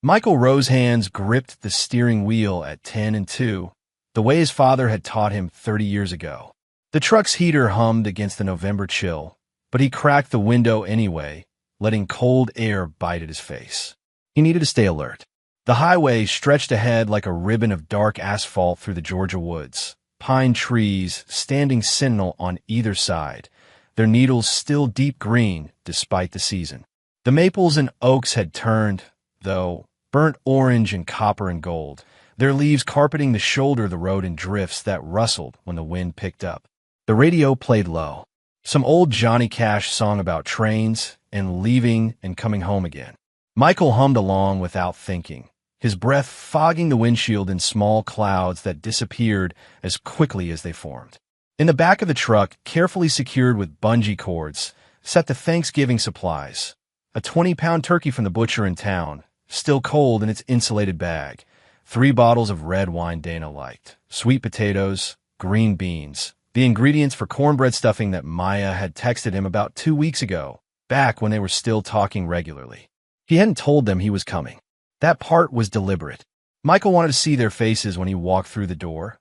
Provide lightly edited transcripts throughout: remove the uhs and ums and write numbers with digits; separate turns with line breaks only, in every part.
Michael Rowe's hands gripped the steering wheel at 10 and 2, the way his father had taught him 30 years ago. The truck's heater hummed against the November chill, but he cracked the window anyway, letting cold air bite at his face. He needed to stay alert. The highway stretched ahead like a ribbon of dark asphalt through the Georgia woods, pine trees standing sentinel on either side, their needles still deep green despite the season. The maples and oaks had turned, though, burnt orange and copper and gold, their leaves carpeting the shoulder of the road in drifts that rustled when the wind picked up. The radio played low. Some old Johnny Cash song about trains and leaving and coming home again. Michael hummed along without thinking, his breath fogging the windshield in small clouds that disappeared as quickly as they formed. In the back of the truck, carefully secured with bungee cords, sat the Thanksgiving supplies. A 20-pound turkey from the butcher in town, still cold in its insulated bag. 3 bottles of red wine Dana liked. Sweet potatoes, green beans. The ingredients for cornbread stuffing that Maya had texted him about 2 weeks ago, back when they were still talking regularly. He hadn't told them he was coming. That part was deliberate. Michael wanted to see their faces when he walked through the door.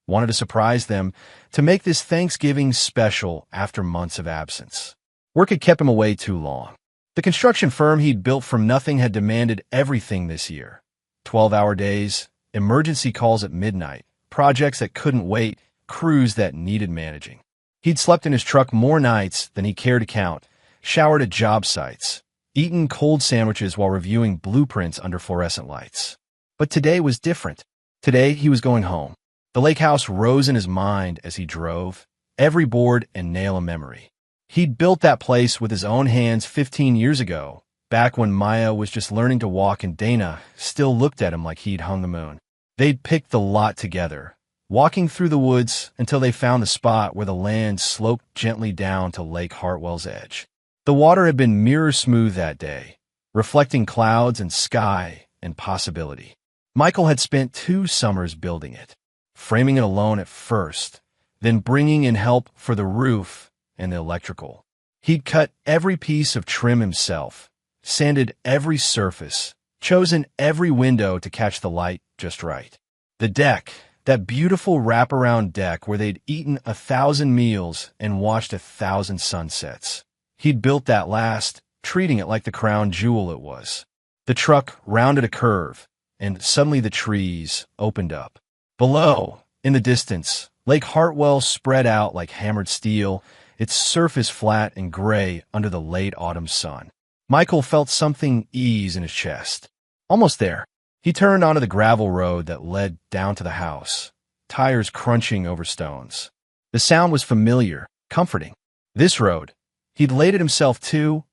Wanted to surprise them, to make this Thanksgiving special after months of absence. Work had kept him away too long. The construction firm he'd built from nothing had demanded everything this year. 12-hour days, emergency calls at midnight, projects that couldn't wait, crews that needed managing. He'd slept in his truck more nights than he cared to count, showered at job sites, eaten cold sandwiches while reviewing blueprints under fluorescent lights. But today was different. Today he was going home. The lake house rose in his mind as he drove, every board and nail a memory. He'd built that place with his own hands 15 years ago, back when Maya was just learning to walk and Dana still looked at him like he'd hung the moon. They'd picked the lot together, walking through the woods until they found the spot where the land sloped gently down to Lake Hartwell's edge. The water had been mirror smooth that day, reflecting clouds and sky and possibility. Michael had spent 2 summers building it, framing it alone at first, then bringing in help for the roof and the electrical. He'd cut every piece of trim himself, sanded every surface, chosen every window to catch the light just right. The deck, that beautiful wraparound deck where they'd eaten 1,000 meals and watched 1,000 sunsets. He'd built that last, treating it like the crown jewel it was. The truck rounded a curve, and suddenly the trees opened up. Below, in the distance, Lake Hartwell spread out like hammered steel, its surface flat and gray under the late autumn sun. Michael felt something ease in his chest. Almost there. He turned onto the gravel road that led down to the house, tires crunching over stones. The sound was familiar, comforting. This road, he'd laid it himself too,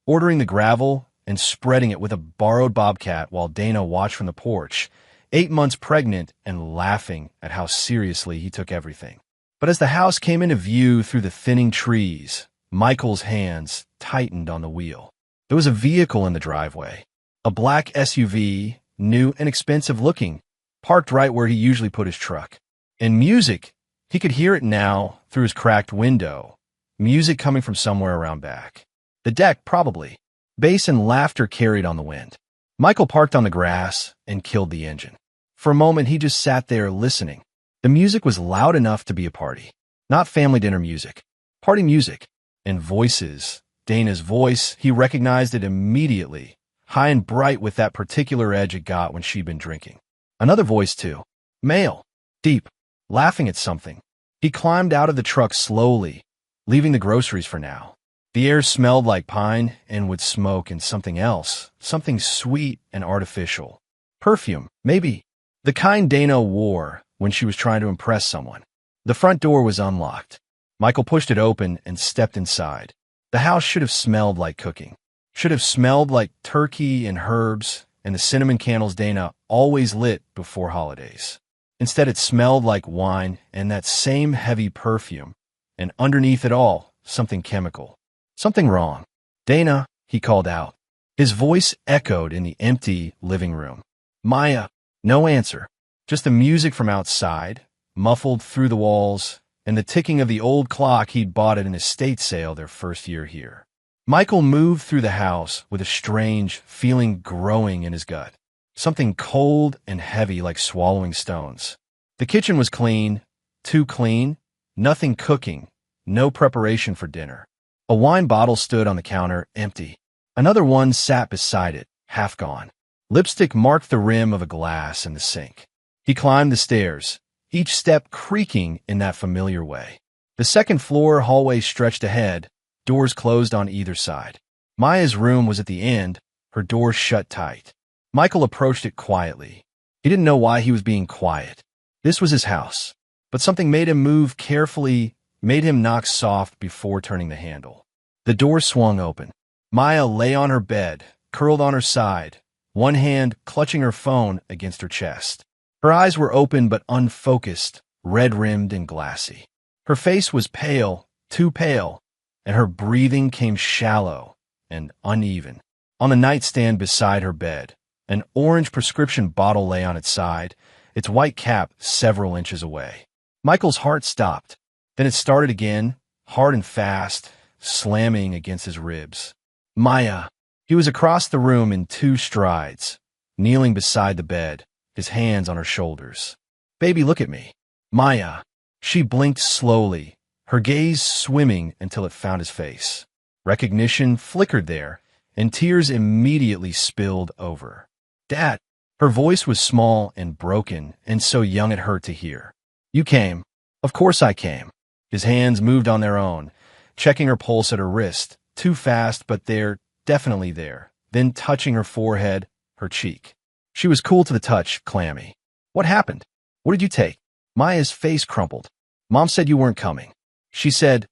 ordering the gravel and spreading it with a borrowed bobcat while Dana watched from the porch, 8 months pregnant and laughing at how seriously he took everything. But as the house came into view through the thinning trees, Michael's hands tightened on the wheel. There was a vehicle in the driveway, a black SUV, new and expensive looking, parked right where he usually put his truck. And music, he could hear it now through his cracked window, music coming from somewhere around back. The deck, probably. Bass and laughter carried on the wind. Michael parked on the grass and killed the engine. For a moment, he just sat there listening. The music was loud enough to be a party. Not family dinner music. Party music. And voices. Dana's voice, he recognized it immediately, high and bright with that particular edge it got when she'd been drinking. Another voice, too. Male. Deep. Laughing at something. He climbed out of the truck slowly, leaving the groceries for now. The air smelled like pine and wood smoke and something else, something sweet and artificial. Perfume, maybe. The kind Dana wore when she was trying to impress someone. The front door was unlocked. Michael pushed it open and stepped inside. The house should have smelled like cooking. Should have smelled like turkey and herbs and the cinnamon candles Dana always lit before holidays. Instead, it smelled like wine and that same heavy perfume. And underneath it all, something chemical. Something wrong. Dana, he called out. His voice echoed in the empty living room. Maya, no answer. Just the music from outside, muffled through the walls, and the ticking of the old clock he'd bought at an estate sale their first year here. Michael moved through the house with a strange feeling growing in his gut. something cold and heavy like swallowing stones. The kitchen was clean, too clean, nothing cooking, no preparation for dinner. A wine bottle stood on the counter, empty. Another one sat beside it, half gone. Lipstick marked the rim of a glass in the sink. He climbed the stairs, each step creaking in that familiar way. The second-floor hallway stretched ahead, doors closed on either side. Maya's room was at the end, her door shut tight. Michael approached it quietly. He didn't know why he was being quiet. This was his house. But something made him move carefully, made him knock soft before turning the handle. The door swung open. Maya lay on her bed, curled on her side, one hand clutching her phone against her chest. Her eyes were open but unfocused, red-rimmed and glassy. Her face was pale, too pale, and her breathing came shallow and uneven. On the nightstand beside her bed, an orange prescription bottle lay on its side, its white cap several inches away. Michael's heart stopped. Then it started again, hard and fast, slamming against his ribs. Maya. He was across the room in 2 strides, kneeling beside the bed, his hands on her shoulders. Baby, look at me. Maya. She blinked slowly, her gaze swimming until it found his face. Recognition flickered there, and tears immediately spilled over. Dad. Her voice was small and broken, and so young it hurt to hear. You came. Of course I came. His hands moved on their own, checking her pulse at her wrist, too fast, but there, definitely there, then touching her forehead, her cheek. She was cool to the touch, clammy. What happened? What did you take? Maya's face crumpled. Mom said you weren't coming. She said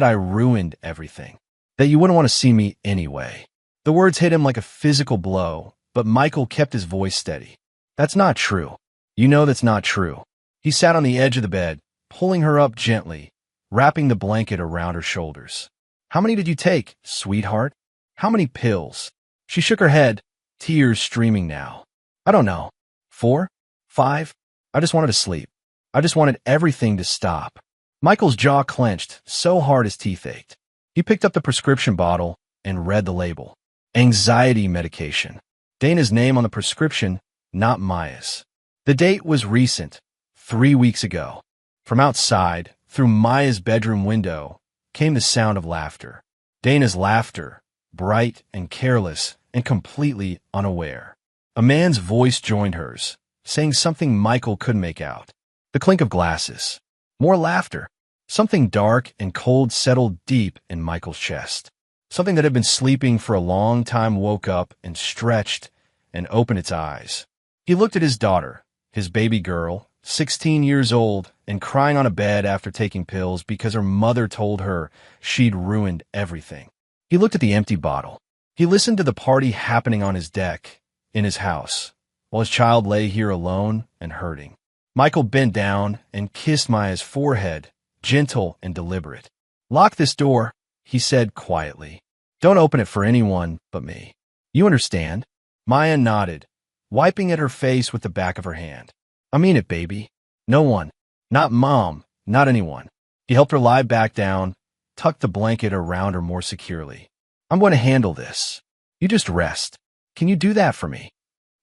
I ruined everything. That you wouldn't want to see me anyway. The words hit him like a physical blow, but Michael kept his voice steady. That's not true. You know that's not true. He sat on the edge of the bed, pulling her up gently, wrapping the blanket around her shoulders. How many did you take, sweetheart? How many pills? She shook her head, tears streaming now. I don't know. 4? 5? I just wanted to sleep. I just wanted everything to stop. Michael's jaw clenched, so hard his teeth ached. He picked up the prescription bottle and read the label. Anxiety medication. Dana's name on the prescription, not Maya's. The date was recent, 3 weeks ago. From outside, through Maya's bedroom window, came the sound of laughter. Dana's laughter, bright and careless and completely unaware. A man's voice joined hers, saying something Michael couldn't make out. The clink of glasses. More laughter. Something dark and cold settled deep in Michael's chest. Something that had been sleeping for a long time woke up and stretched and opened its eyes. He looked at his daughter, his baby girl, 16 years old, and crying on a bed after taking pills because her mother told her she'd ruined everything. He looked at the empty bottle. He listened to the party happening on his deck, in his house, while his child lay here alone and hurting. Michael bent down and kissed Maya's forehead, gentle and deliberate. Lock this door, he said quietly. Don't open it for anyone but me. You understand? Maya nodded, wiping at her face with the back of her hand. I mean it, baby. No one. Not Mom. Not anyone. He helped her lie back down, tucked the blanket around her more securely. I'm going to handle this. You just rest. Can you do that for me?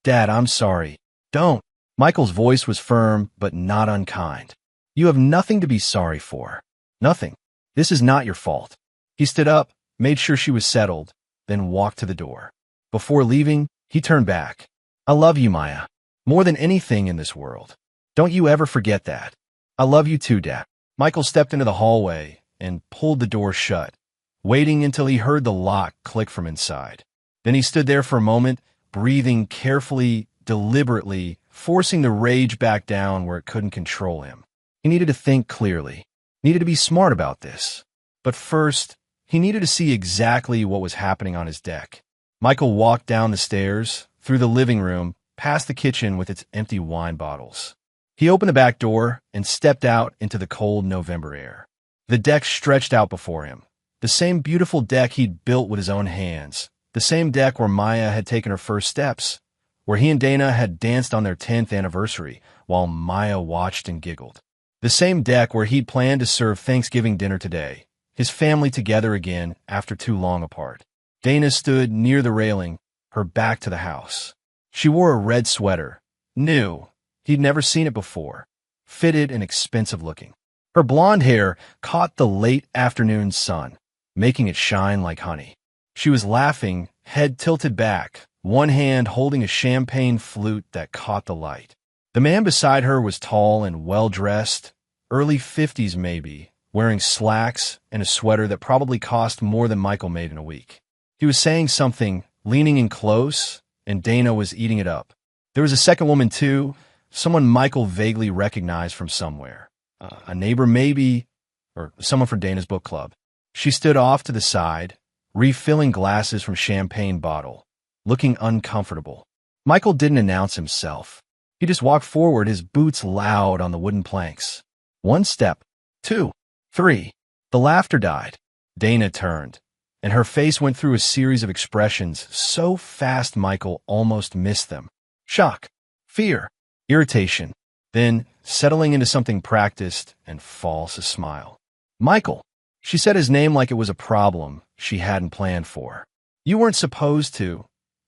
Dad, I'm sorry. Don't. Michael's voice was firm, but not unkind. You have nothing to be sorry for. Nothing. This is not your fault. He stood up, made sure she was settled, then walked to the door. Before leaving, he turned back. I love you, Maya. More than anything in this world. Don't you ever forget that. I love you too, Dad. Michael stepped into the hallway and pulled the door shut, waiting until he heard the lock click from inside. Then he stood there for a moment, breathing carefully, deliberately, forcing the rage back down where it couldn't control him. He needed to think clearly, needed to be smart about this. But first, he needed to see exactly what was happening on his deck. Michael walked down the stairs, through the living room, past the kitchen with its empty wine bottles. He opened the back door and stepped out into the cold November air. The deck stretched out before him, the same beautiful deck he'd built with his own hands, the same deck where Maya had taken her first steps, where he and Dana had danced on their 10th anniversary while Maya watched and giggled. The same deck where he'd planned to serve Thanksgiving dinner today, his family together again after too long apart. Dana stood near the railing, her back to the house. She wore a red sweater. New. He'd never seen it before. Fitted and expensive looking. Her blonde hair caught the late afternoon sun, making it shine like honey. She was laughing, head tilted back, one hand holding a champagne flute that caught the light. The man beside her was tall and well-dressed, early 50s maybe, wearing slacks and a sweater that probably cost more than Michael made in a week. He was saying something, leaning in close, and Dana was eating it up. There was a second woman too, someone Michael vaguely recognized from somewhere. A neighbor maybe, or someone from Dana's book club. She stood off to the side, refilling glasses from champagne bottle, looking uncomfortable. Michael didn't announce himself. He just walked forward, his boots loud on the wooden planks. One step, two, three. The laughter died. Dana turned, and her face went through a series of expressions so fast Michael almost missed them. Shock, fear, irritation, then settling into something practiced and false, a smile. Michael. She said his name like it was a problem she hadn't planned for. You weren't supposed to.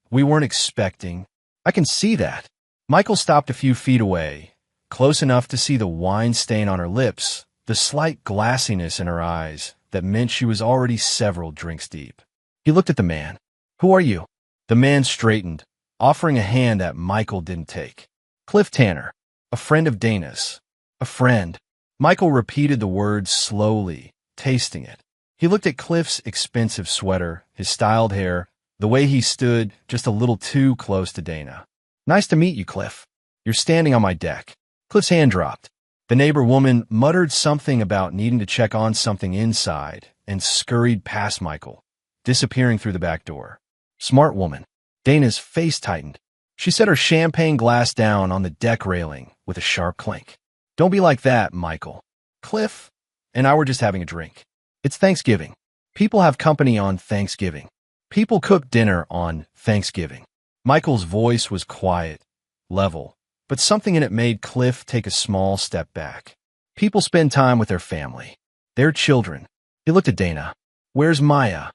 We weren't expecting. I can see that. Michael stopped a few feet away, close enough to see the wine stain on her lips, the slight glassiness in her eyes that meant she was already several drinks deep. He looked at the man. Who are you? The man straightened, offering a hand that Michael didn't take. Cliff Tanner, a friend of Dana's. A friend. Michael repeated the words slowly, tasting it. He looked at Cliff's expensive sweater, his styled hair, the way he stood just a little too close to Dana. Nice to meet you, Cliff. You're standing on my deck. Cliff's hand dropped. The neighbor woman muttered something about needing to check on something inside and scurried past Michael, disappearing through the back door. Smart woman. Dana's face tightened. She set her champagne glass down on the deck railing with a sharp clink. Don't be like that, Michael. Cliff and I were just having a drink. It's Thanksgiving. People have company on Thanksgiving. People cook dinner on Thanksgiving. Michael's voice was quiet, level, but something in it made Cliff take a small step back. People spend time with their family, their children. He looked at Dana. Where's Maya?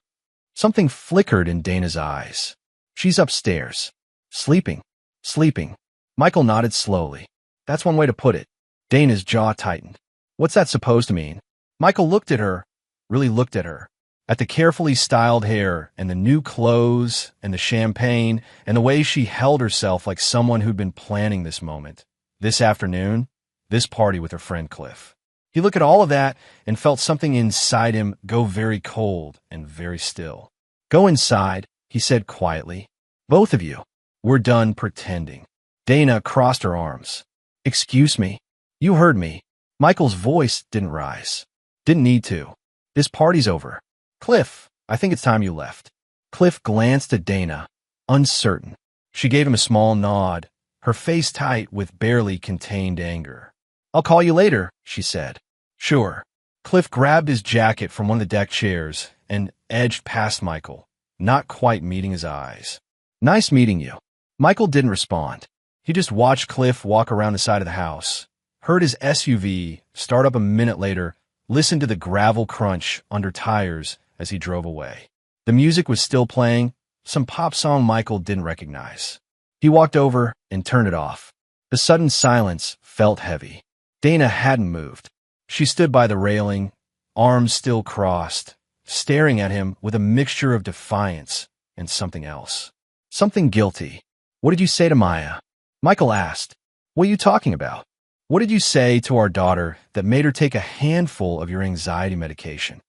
Something flickered in Dana's eyes. She's upstairs. Sleeping. Sleeping. Michael nodded slowly. That's one way to put it. Dana's jaw tightened. What's that supposed to mean? Michael looked at her, really looked at her, at the carefully styled hair and the new clothes and the champagne and the way she held herself like someone who'd been planning this moment, this afternoon, this party with her friend Cliff. He looked at all of that and felt something inside him go very cold and very still. Go inside, he said quietly. Both of you. We're done pretending. Dana crossed her arms. Excuse me. You heard me. Michael's voice didn't rise. Didn't need to. This party's over. Cliff, I think it's time you left. Cliff glanced at Dana, uncertain. She gave him a small nod, her face tight with barely contained anger. I'll call you later, she said. Sure. Cliff grabbed his jacket from one of the deck chairs and edged past Michael, not quite meeting his eyes. Nice meeting you. Michael didn't respond. He just watched Cliff walk around the side of the house, heard his SUV start up a minute later, listened to the gravel crunch under tires as he drove away. The music was still playing, some pop song Michael didn't recognize. He walked over and turned it off. The sudden silence felt heavy. Dana hadn't moved. She stood by the railing, arms still crossed, staring at him with a mixture of defiance and something else. Something guilty. What did you say to Maya? Michael asked. What are you talking about? What did you say to our daughter that made her take a handful of your anxiety medication?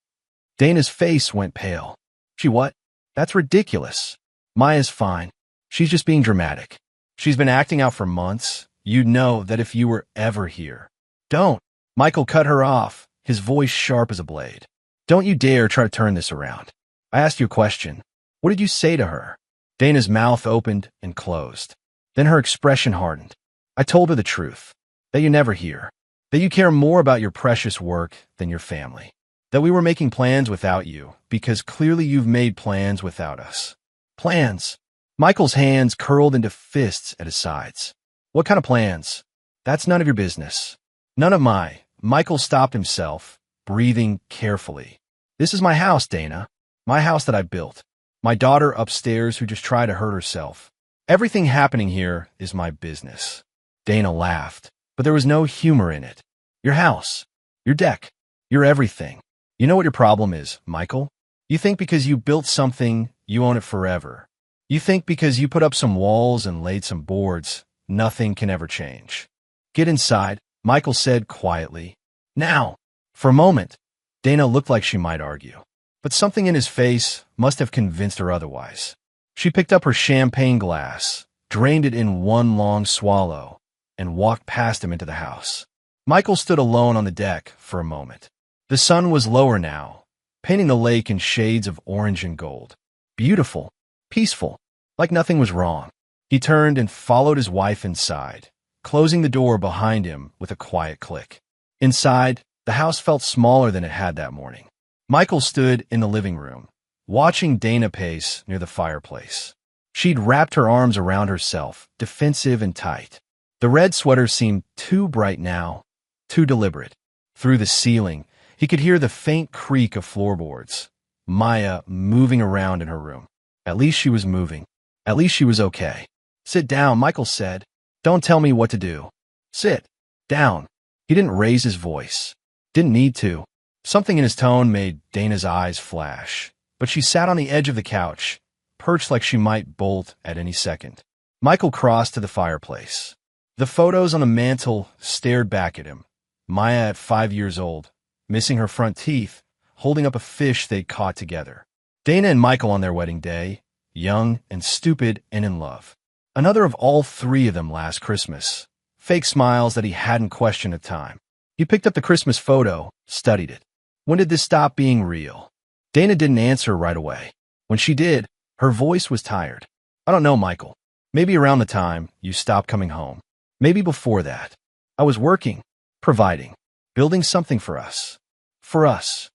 Dana's face went pale. She what? That's ridiculous. Maya's fine. She's just being dramatic. She's been acting out for months. You'd know that if you were ever here. Don't. Michael cut her off, his voice sharp as a blade. Don't you dare try to turn this around. I asked you a question. What did you say to her? Dana's mouth opened and closed. Then her expression hardened. I told her the truth. That you never hear. That you care more about your precious work than your family. That we were making plans without you, because clearly you've made plans without us. Plans. Michael's hands curled into fists at his sides. What kind of plans? That's none of your business. None of my. Michael stopped himself, breathing carefully. This is my house, Dana. My house that I built. My daughter upstairs who just tried to hurt herself. Everything happening here is my business. Dana laughed, but there was no humor in it. Your house, your deck, your everything. You know what your problem is, Michael? You think because you built something, you own it forever. You think because you put up some walls and laid some boards, nothing can ever change. Get inside, Michael said quietly. Now. For a moment, Dana looked like she might argue, but something in his face must have convinced her otherwise. She picked up her champagne glass, drained it in one long swallow, and walked past him into the house. Michael stood alone on the deck for a moment. The sun was lower now, painting the lake in shades of orange and gold. Beautiful, peaceful, like nothing was wrong. He turned and followed his wife inside, closing the door behind him with a quiet click. Inside, the house felt smaller than it had that morning. Michael stood in the living room, watching Dana pace near the fireplace. She'd wrapped her arms around herself, defensive and tight. The red sweater seemed too bright now, too deliberate. Through the ceiling, he could hear the faint creak of floorboards. Maya moving around in her room. At least she was moving. At least she was okay. Sit down, Michael said. Don't tell me what to do. Sit down. He didn't raise his voice. Didn't need to. Something in his tone made Dana's eyes flash. But she sat on the edge of the couch, perched like she might bolt at any second. Michael crossed to the fireplace. The photos on the mantel stared back at him. Maya at 5 years old, missing her front teeth, holding up a fish they'd caught together. Dana and Michael on their wedding day, young and stupid and in love. Another of all three of them last Christmas. Fake smiles that he hadn't questioned at the time. He picked up the Christmas photo, studied it. When did this stop being real? Dana didn't answer right away. When she did, her voice was tired. I don't know, Michael. Maybe around the time you stopped coming home. Maybe before that. I was working, providing, building something for us. For us.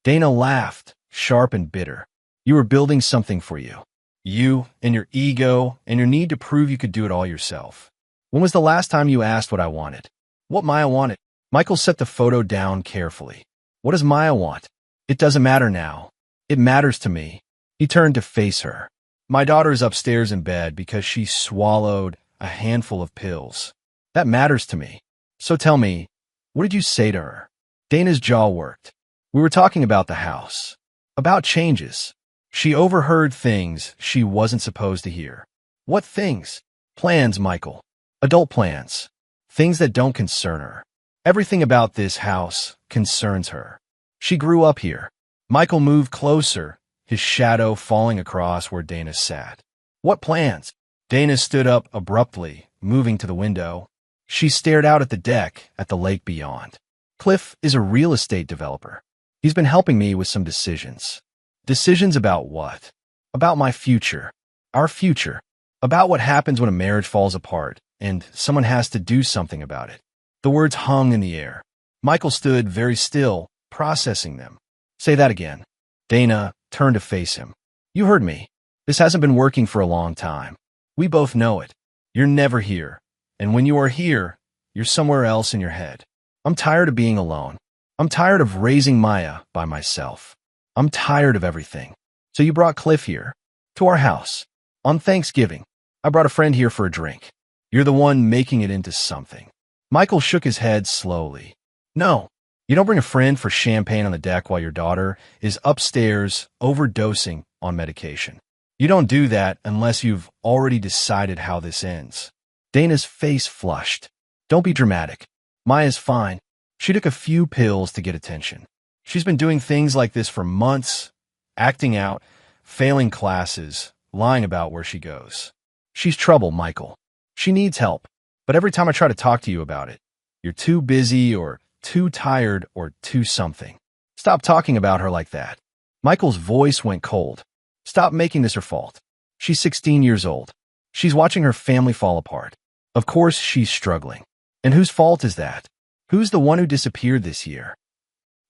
Dana laughed, sharp and bitter. You were building something for you. You and your ego and your need to prove you could do it all yourself. When was the last time you asked what I wanted? What Maya wanted? Michael set the photo down carefully. What does Maya want? It doesn't matter now. It matters to me. He turned to face her. My daughter's upstairs in bed because she swallowed a handful of pills. That matters to me. So tell me, what did you say to her? Dana's jaw worked. We were talking about the house. About changes. She overheard things she wasn't supposed to hear. What things? Plans, Michael. Adult plans. Things that don't concern her. Everything about this house concerns her. She grew up here. Michael moved closer, his shadow falling across where Dana sat. What plans? Dana stood up abruptly, moving to the window. She stared out at the deck, at the lake beyond. Cliff is a real estate developer. He's been helping me with some decisions. Decisions about what? About my future. Our future. About what happens when a marriage falls apart, and someone has to do something about it. The words hung in the air. Michael stood very still, processing them. Say that again. Dana turned to face him. You heard me. This hasn't been working for a long time. We both know it. You're never here. And when you are here, you're somewhere else in your head. I'm tired of being alone. I'm tired of raising Maya by myself. I'm tired of everything. So you brought Cliff here, to our house. On Thanksgiving, I brought a friend here for a drink. You're the one making it into something. Michael shook his head slowly. No, you don't bring a friend for champagne on the deck while your daughter is upstairs overdosing on medication. You don't do that unless you've already decided how this ends. Dana's face flushed. Don't be dramatic. Maya's fine. She took a few pills to get attention. She's been doing things like this for months, acting out, failing classes, lying about where she goes. She's trouble, Michael. She needs help. But every time I try to talk to you about it, you're too busy or too tired or too something. Stop talking about her like that. Michael's voice went cold. Stop making this her fault. She's 16 years old. She's watching her family fall apart. Of course she's struggling. And whose fault is that? Who's the one who disappeared this year?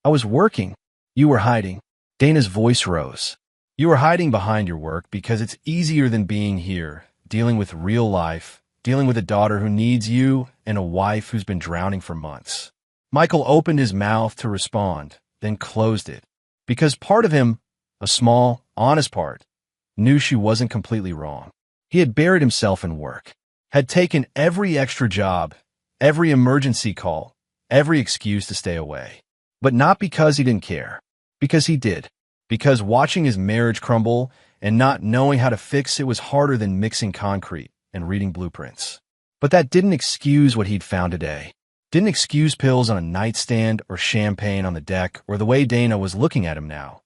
I was working. You were hiding. Dana's voice rose. You were hiding behind your work because it's easier than being here, dealing with real life, dealing with a daughter who needs you and a wife who's been drowning for months. Michael opened his mouth to respond, then closed it, because part of him, a small, honest part, knew she wasn't completely wrong. He had buried himself in work, had taken every extra job, every emergency call, every excuse to stay away. But not because he didn't care. Because he did. Because watching his marriage crumble and not knowing how to fix it was harder than mixing concrete and reading blueprints. But that didn't excuse what he'd found today. Didn't excuse pills on a nightstand or champagne on the deck or the way Dana was looking at him now,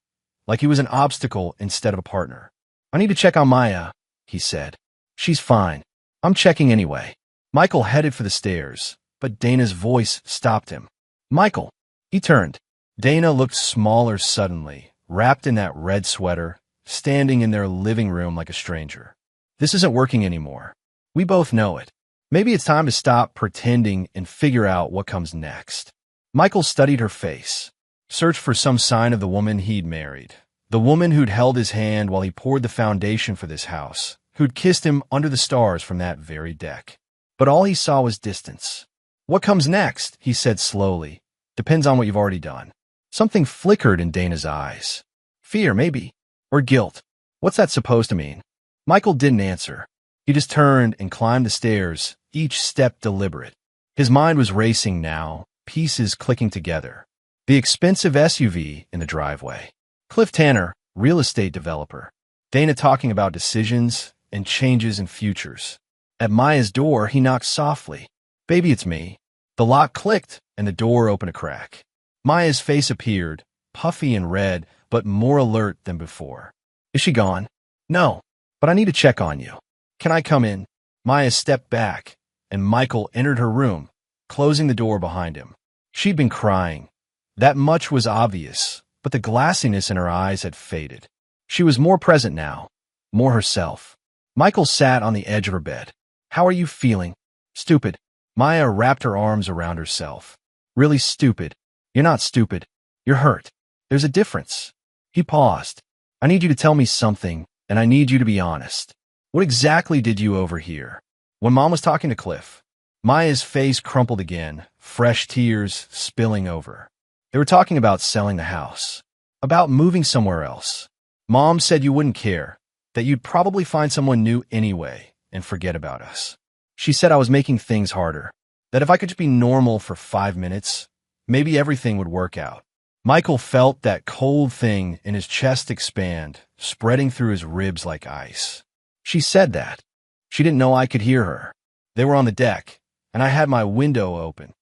like he was an obstacle instead of a partner. "I need to check on Maya," he said. "She's fine. I'm checking anyway." Michael headed for the stairs, but Dana's voice stopped him. "Michael." He turned. Dana looked smaller suddenly, wrapped in that red sweater, standing in their living room like a stranger. "This isn't working anymore. We both know it. Maybe it's time to stop pretending and figure out what comes next." Michael studied her face, searched for some sign of the woman he'd married, the woman who'd held his hand while he poured the foundation for this house, who'd kissed him under the stars from that very deck. But all he saw was distance. "What comes next?" he said slowly. "Depends on what you've already done." Something flickered in Dana's eyes. "Fear, maybe. Or guilt. What's that supposed to mean?" Michael didn't answer. He just turned and climbed the stairs, each step deliberate. His mind was racing now, pieces clicking together. The expensive SUV in the driveway. Cliff Tanner, real estate developer. Dana talking about decisions and changes in futures. At Maya's door, he knocked softly. "Baby, it's me." The lock clicked, and the door opened a crack. Maya's face appeared, puffy and red, but more alert than before. "Is she gone?" "No, but I need to check on you." "Can I come in?" Maya stepped back, and Michael entered her room, closing the door behind him. She'd been crying. That much was obvious, but the glassiness in her eyes had faded. She was more present now, more herself. Michael sat on the edge of her bed. "How are you feeling?" "Stupid." Maya wrapped her arms around herself. "Really stupid." "You're not stupid. You're hurt. There's a difference." He paused. "I need you to tell me something, and I need you to be honest. What exactly did you overhear?" "When Mom was talking to Cliff." Maya's face crumpled again, fresh tears spilling over. "They were talking about selling the house. About moving somewhere else. Mom said you wouldn't care, that you'd probably find someone new anyway and forget about us. She said I was making things harder, that if I could just be normal for 5 minutes, maybe everything would work out." Michael felt that cold thing in his chest expand, spreading through his ribs like ice. "She said that. She didn't know I could hear her. They were on the deck, and I had my window open."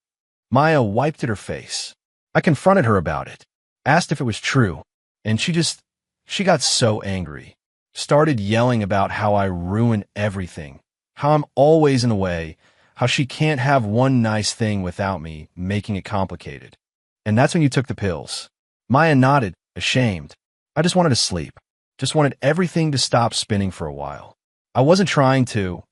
Maya wiped at her face. "I confronted her about it, asked if it was true, and she got so angry. Started yelling about how I ruin everything, how I'm always in the way, how she can't have one nice thing without me, making it complicated. And that's when you took the pills." Maya nodded, ashamed. "I just wanted to sleep. Just wanted everything to stop spinning for a while. I wasn't trying to.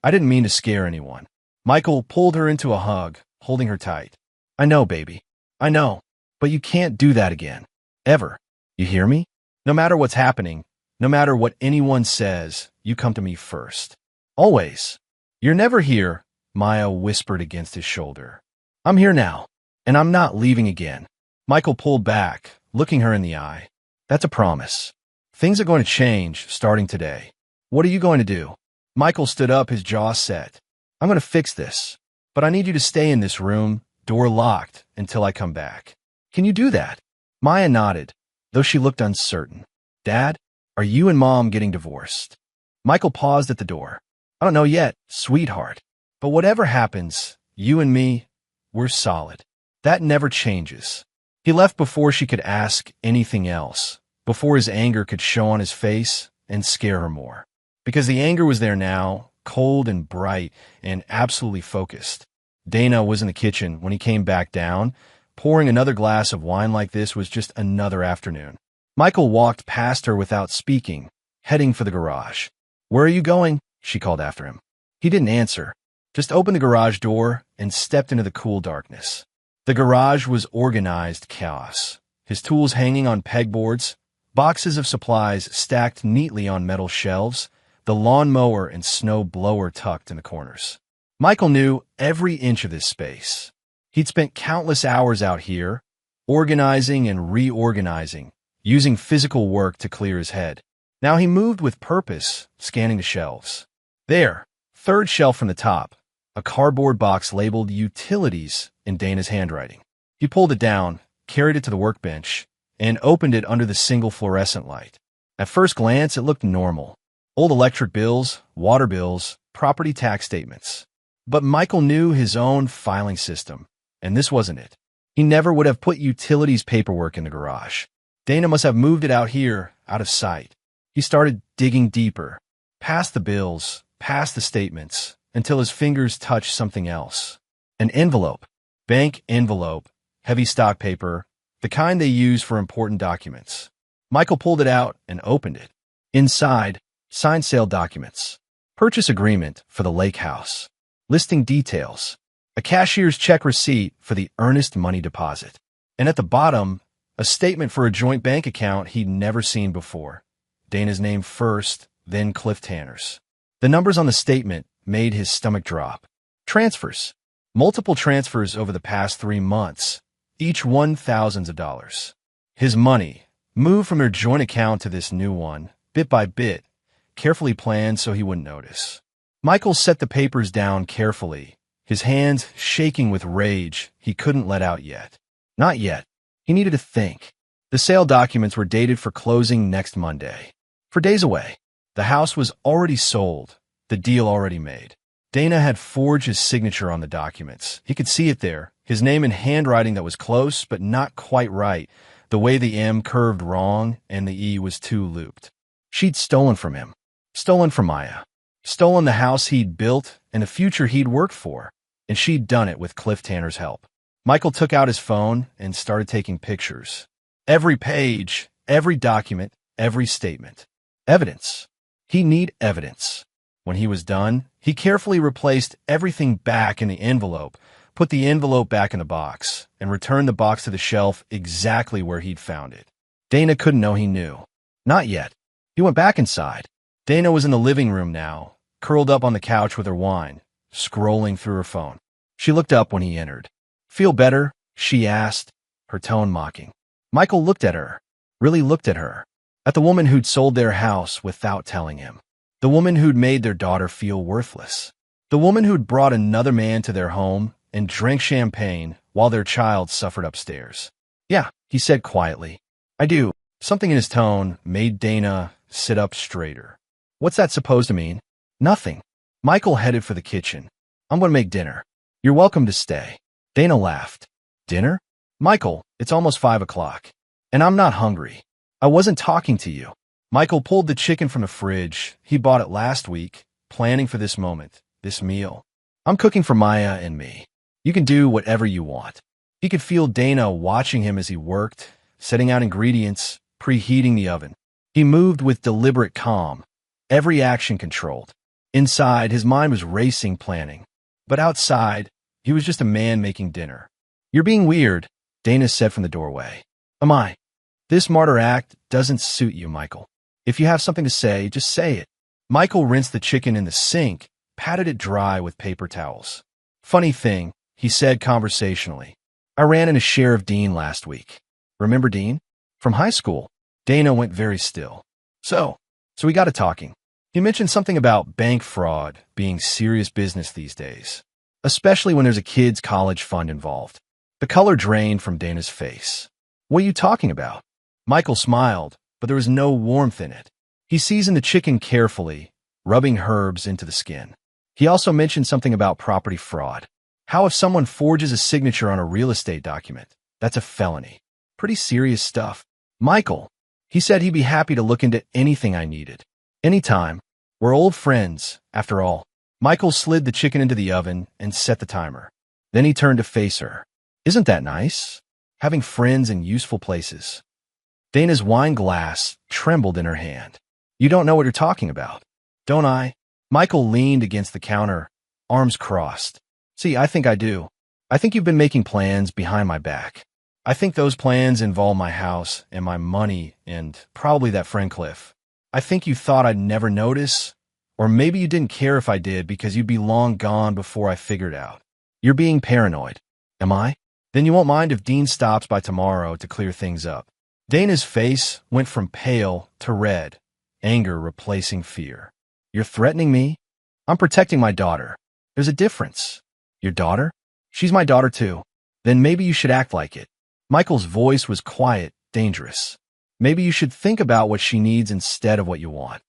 I didn't mean to scare anyone." Michael pulled her into a hug, holding her tight. "I know, baby. I know. But you can't do that again. Ever. You hear me? No matter what's happening, no matter what anyone says, you come to me first. Always." "You're never here," Maya whispered against his shoulder. "I'm here now, and I'm not leaving again." Michael pulled back, looking her in the eye. "That's a promise. Things are going to change starting today. What are you going to do?" Michael stood up, his jaw set. "I'm going to fix this, but I need you to stay in this room, door locked, until I come back. Can you do that?" Maya nodded, though she looked uncertain. "Dad, are you and Mom getting divorced?" Michael paused at the door. "I don't know yet, sweetheart. But whatever happens, you and me, we're solid. That never changes." He left before she could ask anything else, before his anger could show on his face and scare her more. Because the anger was there now, cold and bright and absolutely focused. Dana was in the kitchen when he came back down. Pouring another glass of wine like this was just another afternoon. Michael walked past her without speaking, heading for the garage. "Where are you going?" she called after him. He didn't answer, just opened the garage door and stepped into the cool darkness. The garage was organized chaos, his tools hanging on pegboards, boxes of supplies stacked neatly on metal shelves, the lawnmower and snow blower tucked in the corners. Michael knew every inch of this space. He'd spent countless hours out here, organizing and reorganizing, using physical work to clear his head. Now he moved with purpose, scanning the shelves. There, third shelf from the top, a cardboard box labeled Utilities in Dana's handwriting. He pulled it down, carried it to the workbench, and opened it under the single fluorescent light. At first glance, it looked normal. Old electric bills, water bills, property tax statements. But Michael knew his own filing system, and this wasn't it. He never would have put utilities paperwork in the garage. Dana must have moved it out here, out of sight. He started digging deeper, past the bills, past the statements, until his fingers touched something else. An envelope. Bank envelope. Heavy stock paper. The kind they use for important documents. Michael pulled it out and opened it. Inside, signed sale documents. Purchase agreement for the lake house. Listing details. A cashier's check receipt for the earnest money deposit. And at the bottom, a statement for a joint bank account he'd never seen before. Dana's name first, then Cliff Tanner's. The numbers on the statement made his stomach drop. Transfers. Multiple transfers over the past 3 months, each one thousands of dollars. His money moved from their joint account to this new one, bit by bit, carefully planned so he wouldn't notice. Michael set the papers down carefully, his hands shaking with rage he couldn't let out yet. Not yet. He needed to think. The sale documents were dated for closing next Monday. For days away. The house was already sold, the deal already made. Dana had forged his signature on the documents. He could see it there, his name in handwriting that was close but not quite right, the way the M curved wrong and the E was too looped. She'd stolen from him. Stolen from Maya. Stolen the house he'd built and the future he'd worked for, and she'd done it with Cliff Tanner's help. Michael took out his phone and started taking pictures. Every page, every document, every statement. Evidence. He needed evidence. When he was done, he carefully replaced everything back in the envelope, put the envelope back in the box, and returned the box to the shelf exactly where he'd found it. Dana couldn't know he knew. Not yet. He went back inside. Dana was in the living room now, curled up on the couch with her wine, scrolling through her phone. She looked up when he entered. "Feel better?" she asked, her tone mocking. Michael looked at her, really looked at her, at the woman who'd sold their house without telling him. The woman who'd made their daughter feel worthless. The woman who'd brought another man to their home and drank champagne while their child suffered upstairs. "Yeah," he said quietly. "I do." Something in his tone made Dana sit up straighter. "What's that supposed to mean?" "Nothing." Michael headed for the kitchen. "I'm going to make dinner. You're welcome to stay." Dana laughed. "Dinner?" "Michael, it's almost 5 o'clock. And I'm not hungry. I wasn't talking to you." Michael pulled the chicken from the fridge. He bought it last week, planning for this moment, this meal. "I'm cooking for Maya and me. You can do whatever you want." He could feel Dana watching him as he worked, setting out ingredients, preheating the oven. He moved with deliberate calm, every action controlled. Inside, his mind was racing, planning. But outside, he was just a man making dinner. "You're being weird," Dana said from the doorway. "Am I?" "This martyr act doesn't suit you, Michael. If you have something to say, just say it." Michael rinsed the chicken in the sink, patted it dry with paper towels. "Funny thing," he said conversationally. "I ran in a share of Dean last week. Remember Dean? From high school." Dana went very still. So we got to talking. He mentioned something about bank fraud being serious business these days, especially when there's a kid's college fund involved. The color drained from Dana's face. "What are you talking about?" Michael smiled, but there was no warmth in it. He seasoned the chicken carefully, rubbing herbs into the skin. He also mentioned something about property fraud. How if someone forges a signature on a real estate document? That's a felony. Pretty serious stuff. "Michael," he said he'd be happy to look into anything I needed. "Anytime. We're old friends, after all." Michael slid the chicken into the oven and set the timer. Then he turned to face her. "Isn't that nice? Having friends in useful places." Dana's wine glass trembled in her hand. "You don't know what you're talking about." "Don't I?" Michael leaned against the counter, arms crossed. "See, I think I do. I think you've been making plans behind my back. I think those plans involve my house and my money and probably that friend Cliff. I think you thought I'd never notice, or maybe you didn't care if I did because you'd be long gone before I figured out. You're being paranoid." "Am I?" "Then you won't mind if Dean stops by tomorrow to clear things up." Dana's face went from pale to red, anger replacing fear. "You're threatening me?" I'm protecting my daughter. There's a difference. Your daughter? She's my daughter too. Then maybe you should act like it. Michael's voice was quiet, dangerous. Maybe you should think about what she needs instead of what you want.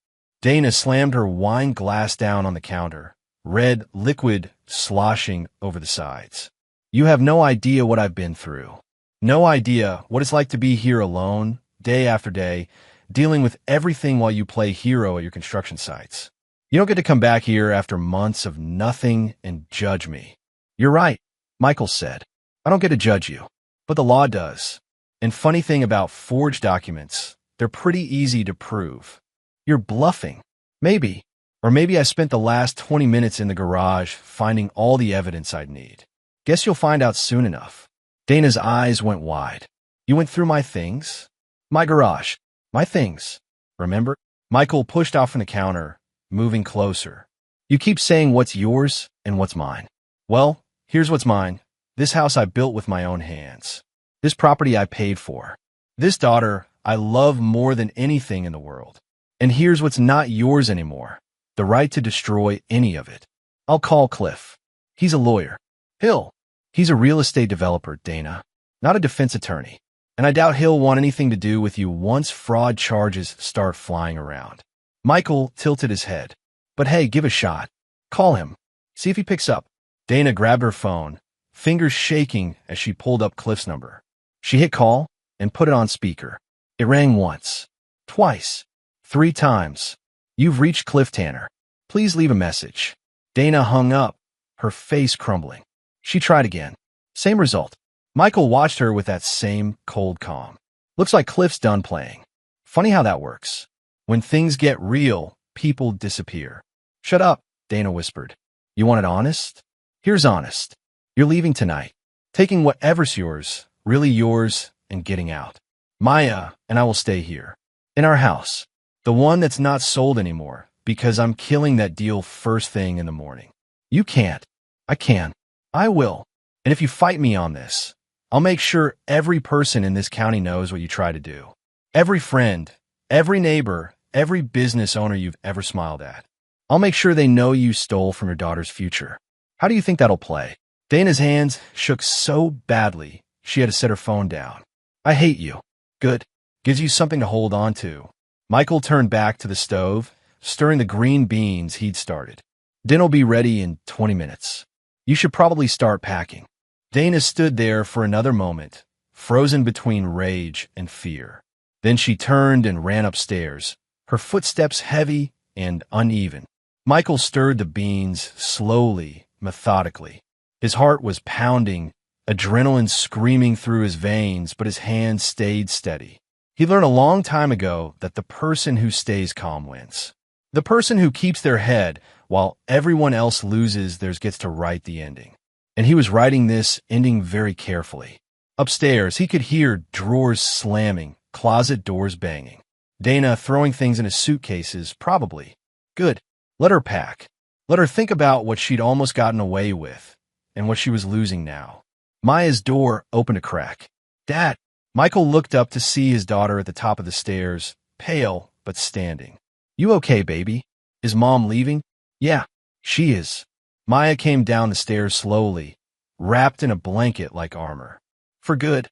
Dana slammed her wine glass down on the counter, red liquid sloshing over the sides. You have no idea what I've been through. No idea what it's like to be here alone, day after day, dealing with everything while you play hero at your construction sites. You don't get to come back here after months of nothing and judge me. You're right, Michael said. I don't get to judge you, but the law does. And funny thing about forged documents, they're pretty easy to prove. You're bluffing. Maybe. Or maybe I spent the last 20 minutes in the garage finding all the evidence I'd need. Guess you'll find out soon enough. Dana's eyes went wide. You went through my things? My garage. My things. Remember? Michael pushed off from the counter, moving closer. You keep saying what's yours and what's mine. Well, here's what's mine. This house I built with my own hands. This property I paid for. This daughter I love more than anything in the world. And here's what's not yours anymore. The right to destroy any of it. I'll call Cliff. He's a lawyer. Hill. He's a real estate developer, Dana. Not a defense attorney. And I doubt he'll want anything to do with you once fraud charges start flying around. Michael tilted his head. But hey, give a shot. Call him. See if he picks up. Dana grabbed her phone, fingers shaking as she pulled up Cliff's number. She hit call and put it on speaker. It rang once, twice, 3 times. You've reached Cliff Tanner. Please leave a message. Dana hung up, her face crumbling. She tried again. Same result. Michael watched her with that same cold calm. Looks like Cliff's done playing. Funny how that works. When things get real, people disappear. Shut up, Dana whispered. You want it honest? Here's honest. You're leaving tonight. Taking whatever's yours, really yours, and getting out. Maya and I will stay here. In our house. The one that's not sold anymore, because I'm killing that deal first thing in the morning. You can't. I can. I will. And if you fight me on this, I'll make sure every person in this county knows what you try to do. Every friend, every neighbor, every business owner you've ever smiled at. I'll make sure they know you stole from your daughter's future. How do you think that'll play? Dana's hands shook so badly, she had to set her phone down. I hate you. Good. Gives you something to hold on to. Michael turned back to the stove, stirring the green beans he'd started. Dinner'll be ready in 20 minutes. You should probably start packing. Dana stood there for another moment, frozen between rage and fear. Then she turned and ran upstairs, her footsteps heavy and uneven. Michael stirred the beans slowly, methodically. His heart was pounding, adrenaline screaming through his veins, but his hands stayed steady. He learned a long time ago that the person who stays calm wins. The person who keeps their head while everyone else loses theirs gets to write the ending. And he was writing this ending very carefully. Upstairs, he could hear drawers slamming, closet doors banging. Dana throwing things into suitcases, probably. Good. Let her pack. Let her think about what she'd almost gotten away with and what she was losing now. Maya's door opened a crack. Dad! Michael looked up to see his daughter at the top of the stairs, pale but standing. You okay, baby? Is Mom leaving? Yeah, she is. Maya came down the stairs slowly, wrapped in a blanket like armor. For good.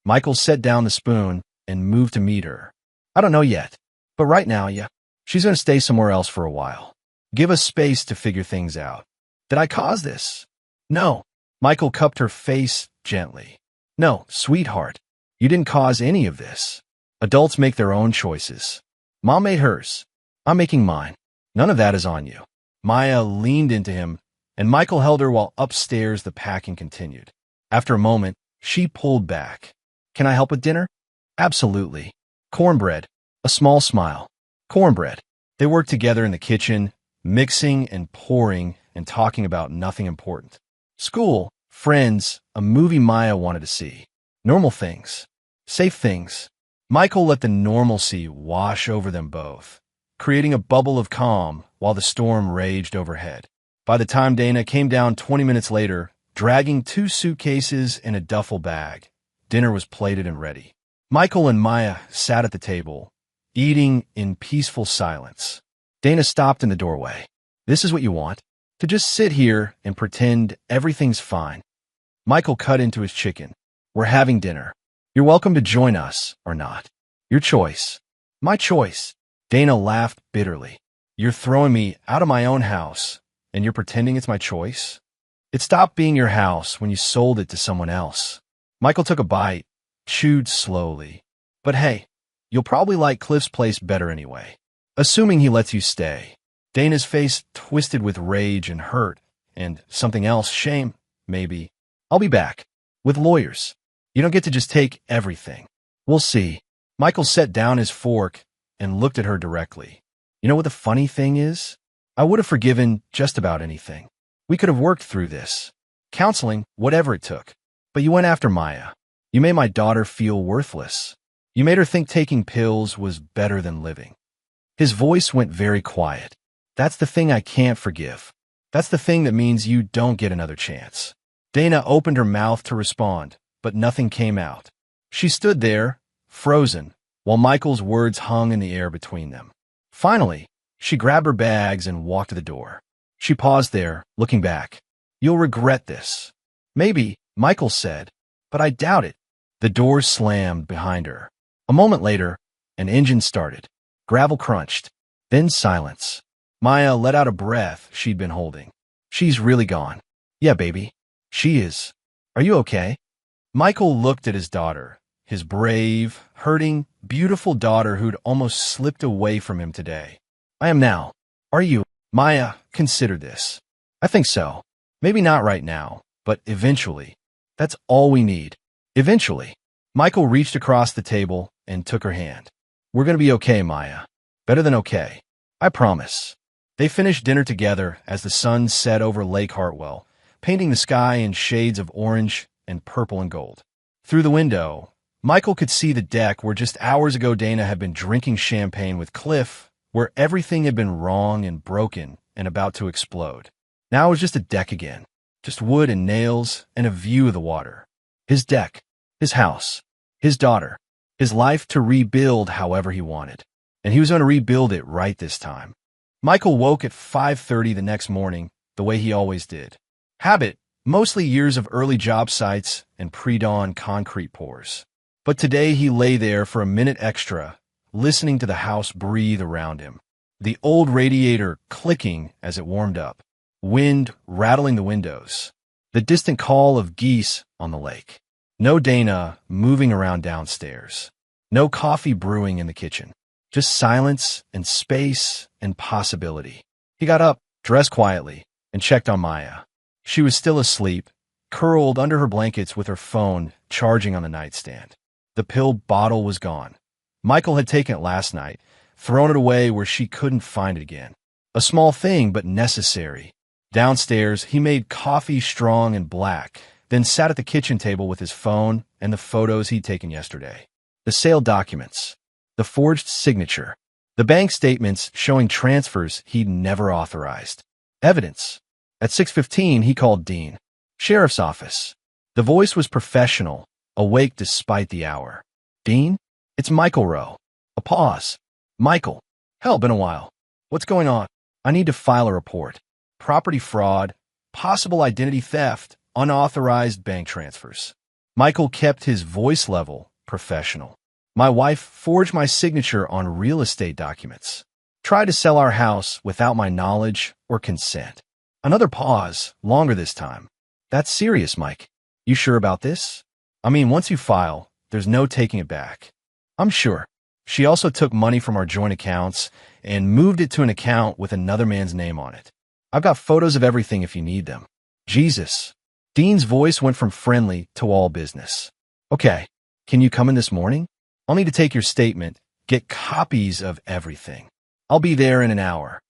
Michael set down the spoon and moved to meet her. I don't know yet, but right now, yeah, she's going to stay somewhere else for a while. Give us space to figure things out. Did I cause this? No. Michael cupped her face gently. No, sweetheart. You didn't cause any of this. Adults make their own choices. Mom made hers. I'm making mine. None of that is on you. Maya leaned into him, and Michael held her while upstairs the packing continued. After a moment, she pulled back. Can I help with dinner? Absolutely. Cornbread. A small smile. Cornbread. They worked together in the kitchen, mixing and pouring and talking about nothing important. School, friends, a movie Maya wanted to see. Normal things. Safe things. Michael let the normalcy wash over them both, creating a bubble of calm while the storm raged overhead. By the time Dana came down 20 minutes later, dragging 2 suitcases and a duffel bag, dinner was plated and ready. Michael and Maya sat at the table, eating in peaceful silence. Dana stopped in the doorway. This is what you want? To just sit here and pretend everything's fine. Michael cut into his chicken. We're having dinner. You're welcome to join us, or not. Your choice. My choice. Dana laughed bitterly. You're throwing me out of my own house, and you're pretending it's my choice? It stopped being your house when you sold it to someone else. Michael took a bite, chewed slowly. But hey, you'll probably like Cliff's place better anyway. Assuming he lets you stay. Dana's face twisted with rage and hurt, and something else, shame, maybe. I'll be back. With lawyers. You don't get to just take everything. We'll see. Michael set down his fork and looked at her directly. You know what the funny thing is? I would have forgiven just about anything. We could have worked through this. Counseling, whatever it took. But you went after Maya. You made my daughter feel worthless. You made her think taking pills was better than living. His voice went very quiet. That's the thing I can't forgive. That's the thing that means you don't get another chance. Dana opened her mouth to respond, but nothing came out. She stood there, frozen, while Michael's words hung in the air between them. Finally, she grabbed her bags and walked to the door. She paused there, looking back. You'll regret this. Maybe, Michael said, but I doubt it. The door slammed behind her. A moment later, an engine started. Gravel crunched. Then silence. Maya let out a breath she'd been holding. She's really gone. Yeah, baby. She is. Are you okay? Michael looked at his daughter, his brave, hurting, beautiful daughter who'd almost slipped away from him today. I am now. Are you? Maya, consider this. I think so. Maybe not right now, but eventually. That's all we need. Eventually. Michael reached across the table and took her hand. We're going to be okay, Maya. Better than okay. I promise. They finished dinner together as the sun set over Lake Hartwell, painting the sky in shades of orange and purple and gold. Through the window, Michael could see the deck where just hours ago Dana had been drinking champagne with Cliff, where everything had been wrong and broken and about to explode. Now it was just a deck again, just wood and nails and a view of the water. His deck, his house, his daughter, his life to rebuild however he wanted. And he was going to rebuild it right this time. Michael woke at 5:30 the next morning, the way he always did. Habit, mostly years of early job sites and pre-dawn concrete pours. But today he lay there for a minute extra, listening to the house breathe around him. The old radiator clicking as it warmed up. Wind rattling the windows. The distant call of geese on the lake. No Dana moving around downstairs. No coffee brewing in the kitchen. Just silence and space and possibility. He got up, dressed quietly, and checked on Maya. She was still asleep, curled under her blankets with her phone charging on the nightstand. The pill bottle was gone. Michael had taken it last night, thrown it away where she couldn't find it again. A small thing, but necessary. Downstairs, he made coffee strong and black, then sat at the kitchen table with his phone and the photos he'd taken yesterday. The sale documents. The forged signature. The bank statements showing transfers he'd never authorized. Evidence. At 6:15, he called Dean. Sheriff's office. The voice was professional, awake despite the hour. Dean? It's Michael Rowe. A pause. Michael. Hell, been a while. What's going on? I need to file a report. Property fraud, possible identity theft, unauthorized bank transfers. Michael kept his voice level professional. My wife forged my signature on real estate documents. Tried to sell our house without my knowledge or consent. Another pause, longer this time. That's serious, Mike. You sure about this? I mean, once you file, there's no taking it back. I'm sure. She also took money from our joint accounts and moved it to an account with another man's name on it. I've got photos of everything if you need them. Jesus. Dean's voice went from friendly to all business. Okay, can you come in this morning? I'll need to take your statement, get copies of everything. I'll be there in an hour.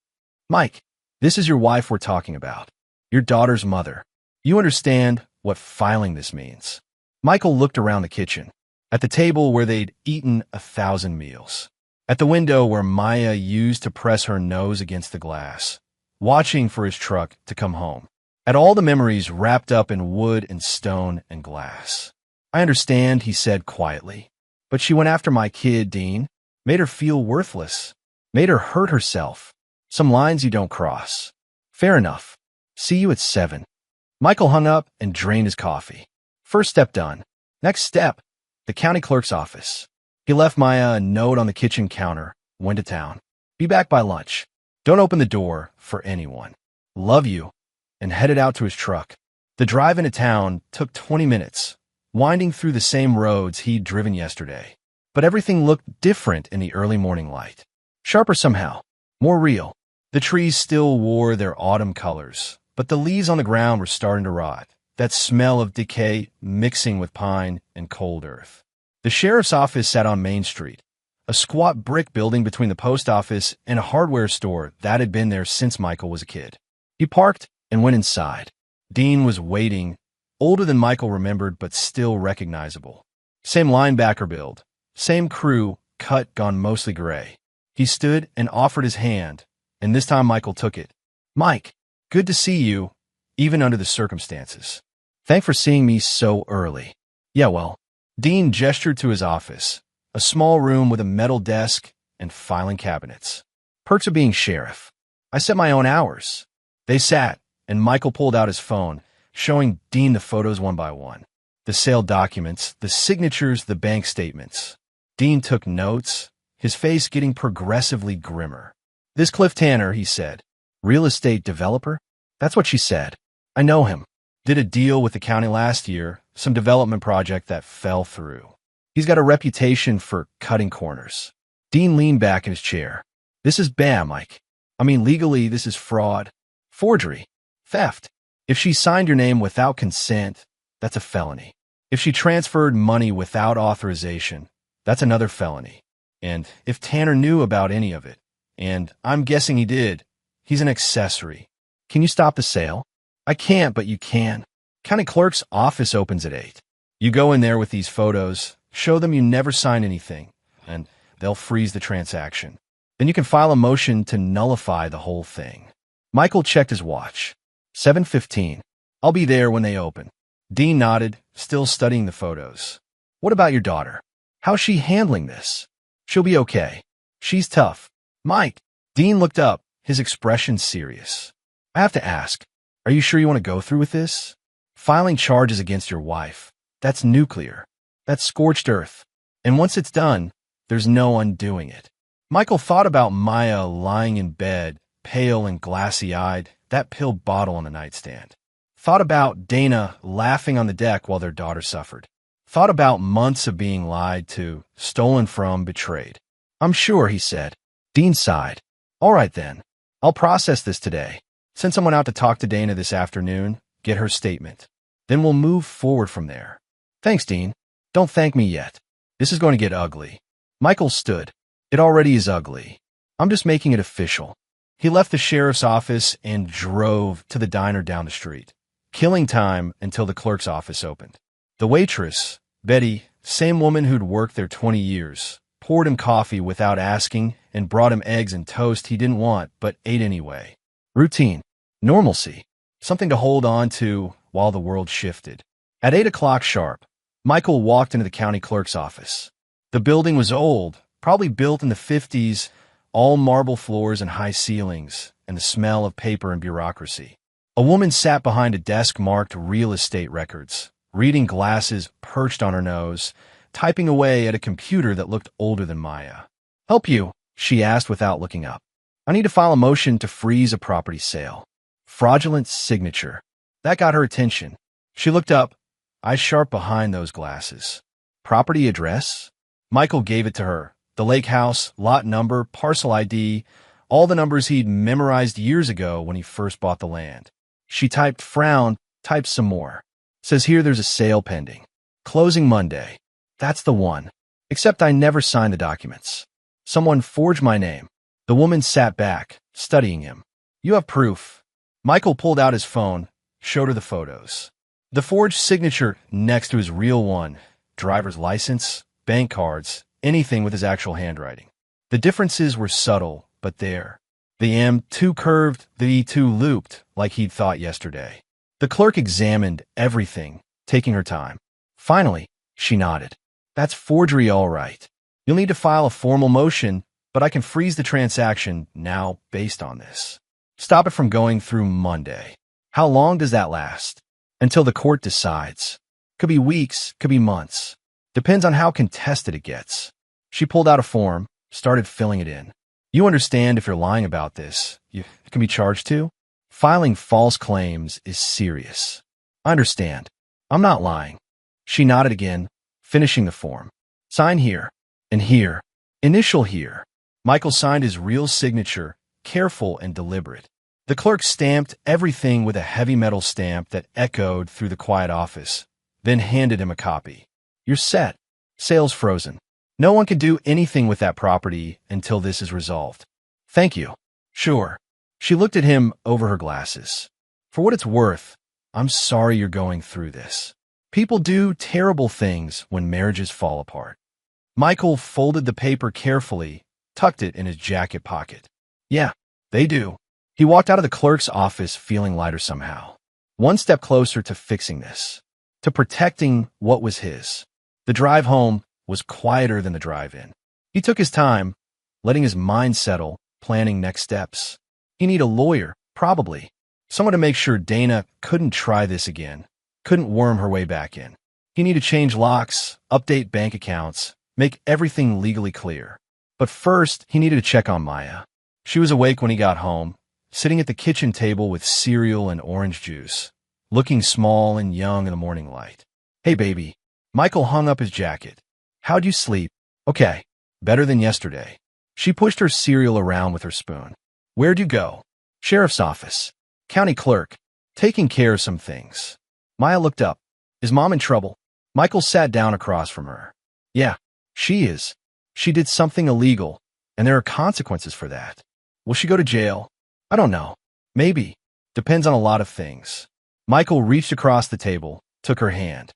Mike, this is your wife we're talking about. Your daughter's mother. You understand what filing this means. Michael looked around the kitchen, at the table where they'd eaten 1,000 meals, at the window where Maya used to press her nose against the glass, watching for his truck to come home, at all the memories wrapped up in wood and stone and glass. I understand, he said quietly. But she went after my kid, Dean, made her feel worthless, made her hurt herself. Some lines you don't cross. Fair enough. See you at 7. Michael hung up and drained his coffee. First step done. Next step, the county clerk's office. He left Maya a note on the kitchen counter, went to town. Be back by lunch. Don't open the door for anyone. Love you. And headed out to his truck. The drive into town took 20 minutes, winding through the same roads he'd driven yesterday. But everything looked different in the early morning light. Sharper somehow. More real. The trees still wore their autumn colors, but the leaves on the ground were starting to rot, that smell of decay mixing with pine and cold earth. The sheriff's office sat on Main Street, a squat brick building between the post office and a hardware store that had been there since Michael was a kid. He parked and went inside. Dean was waiting, older than Michael remembered but still recognizable. Same linebacker build, same crew, cut gone mostly gray. He stood and offered his hand, and this time Michael took it. Mike, good to see you, even under the circumstances. Thanks for seeing me so early. Yeah, well, Dean gestured to his office, a small room with a metal desk and filing cabinets. Perks of being sheriff. I set my own hours. They sat, and Michael pulled out his phone, showing Dean the photos one by one. The sale documents, the signatures, the bank statements. Dean took notes, his face getting progressively grimmer. This Cliff Tanner, he said. Real estate developer? That's what she said. I know him. Did a deal with the county last year, some development project that fell through. He's got a reputation for cutting corners. Dean leaned back in his chair. This is bad, Mike. I mean, legally, this is fraud, forgery, theft. If she signed your name without consent, that's a felony. If she transferred money without authorization, that's another felony. And if Tanner knew about any of it, and I'm guessing he did, he's an accessory. Can you stop the sale? I can't, but you can. County clerk's office opens at 8. You go in there with these photos, show them you never signed anything, and they'll freeze the transaction. Then you can file a motion to nullify the whole thing. Michael checked his watch. 7:15. I'll be there when they open. Dean nodded, still studying the photos. What about your daughter? How's she handling this? She'll be okay. She's tough. Mike. Dean looked up, his expression serious. I have to ask, are you sure you want to go through with this? Filing charges against your wife. That's nuclear. That's scorched earth. And once it's done, there's no undoing it. Michael thought about Maya lying in bed, pale and glassy-eyed, that pill bottle on the nightstand. Thought about Dana laughing on the deck while their daughter suffered. Thought about months of being lied to, stolen from, betrayed. I'm sure, he said. Dean sighed. All right then. I'll process this today. Send someone out to talk to Dana this afternoon, get her statement. Then we'll move forward from there. Thanks, Dean. Don't thank me yet. This is going to get ugly. Michael stood. It already is ugly. I'm just making it official. He left the sheriff's office and drove to the diner down the street, killing time until the clerk's office opened. The waitress, Betty, same woman who'd worked there 20 years, poured him coffee without asking and brought him eggs and toast he didn't want but ate anyway. Routine. Normalcy. Something to hold on to while the world shifted. At 8 o'clock sharp, Michael walked into the county clerk's office. The building was old, probably built in the 50s, all marble floors and high ceilings, and the smell of paper and bureaucracy. A woman sat behind a desk marked real estate records, reading glasses perched on her nose, typing away at a computer that looked older than Maya. Help you? She asked without looking up. I need to file a motion to freeze a property sale. Fraudulent signature. That got her attention. She looked up, eyes sharp behind those glasses. Property address? Michael gave it to her. The lake house, lot number, parcel ID, all the numbers he'd memorized years ago when he first bought the land. She typed frown, typed some more. Says here there's a sale pending. Closing Monday. That's the one. Except I never signed the documents. Someone forged my name. The woman sat back, studying him. You have proof. Michael pulled out his phone, showed her the photos. The forged signature next to his real one, driver's license, bank cards, anything with his actual handwriting. The differences were subtle, but there. The M too curved, the E too looped, like he'd thought yesterday. The clerk examined everything, taking her time. Finally, she nodded. That's forgery, all right. You'll need to file a formal motion, but I can freeze the transaction now based on this. Stop it from going through Monday. How long does that last? Until the court decides. Could be weeks, could be months. Depends on how contested it gets. She pulled out a form, started filling it in. You understand if you're lying about this, you can be charged too? Filing false claims is serious. I understand. I'm not lying. She nodded again, finishing the form. Sign here. And here. Initial here. Michael signed his real signature, careful and deliberate. The clerk stamped everything with a heavy metal stamp that echoed through the quiet office, then handed him a copy. You're set. Sale's frozen. No one can do anything with that property until this is resolved. Thank you. Sure. She looked at him over her glasses. For what it's worth, I'm sorry you're going through this. People do terrible things when marriages fall apart. Michael folded the paper carefully, tucked it in his jacket pocket. Yeah, they do. He walked out of the clerk's office feeling lighter somehow. One step closer to fixing this, to protecting what was his. The drive home was quieter than the drive-in. He took his time, letting his mind settle, planning next steps. He needed a lawyer, probably. Someone to make sure Dana couldn't try this again, couldn't worm her way back in. He needed to change locks, update bank accounts, make everything legally clear. But first, he needed to check on Maya. She was awake when he got home, sitting at the kitchen table with cereal and orange juice, looking small and young in the morning light. Hey, baby. Michael hung up his jacket. How'd you sleep? Okay. Better than yesterday. She pushed her cereal around with her spoon. Where'd you go? Sheriff's office. County clerk. Taking care of some things. Maya looked up. Is Mom in trouble? Michael sat down across from her. Yeah, she is. She did something illegal, and there are consequences for that. Will she go to jail? I don't know. Maybe. Depends on a lot of things. Michael reached across the table, took her hand.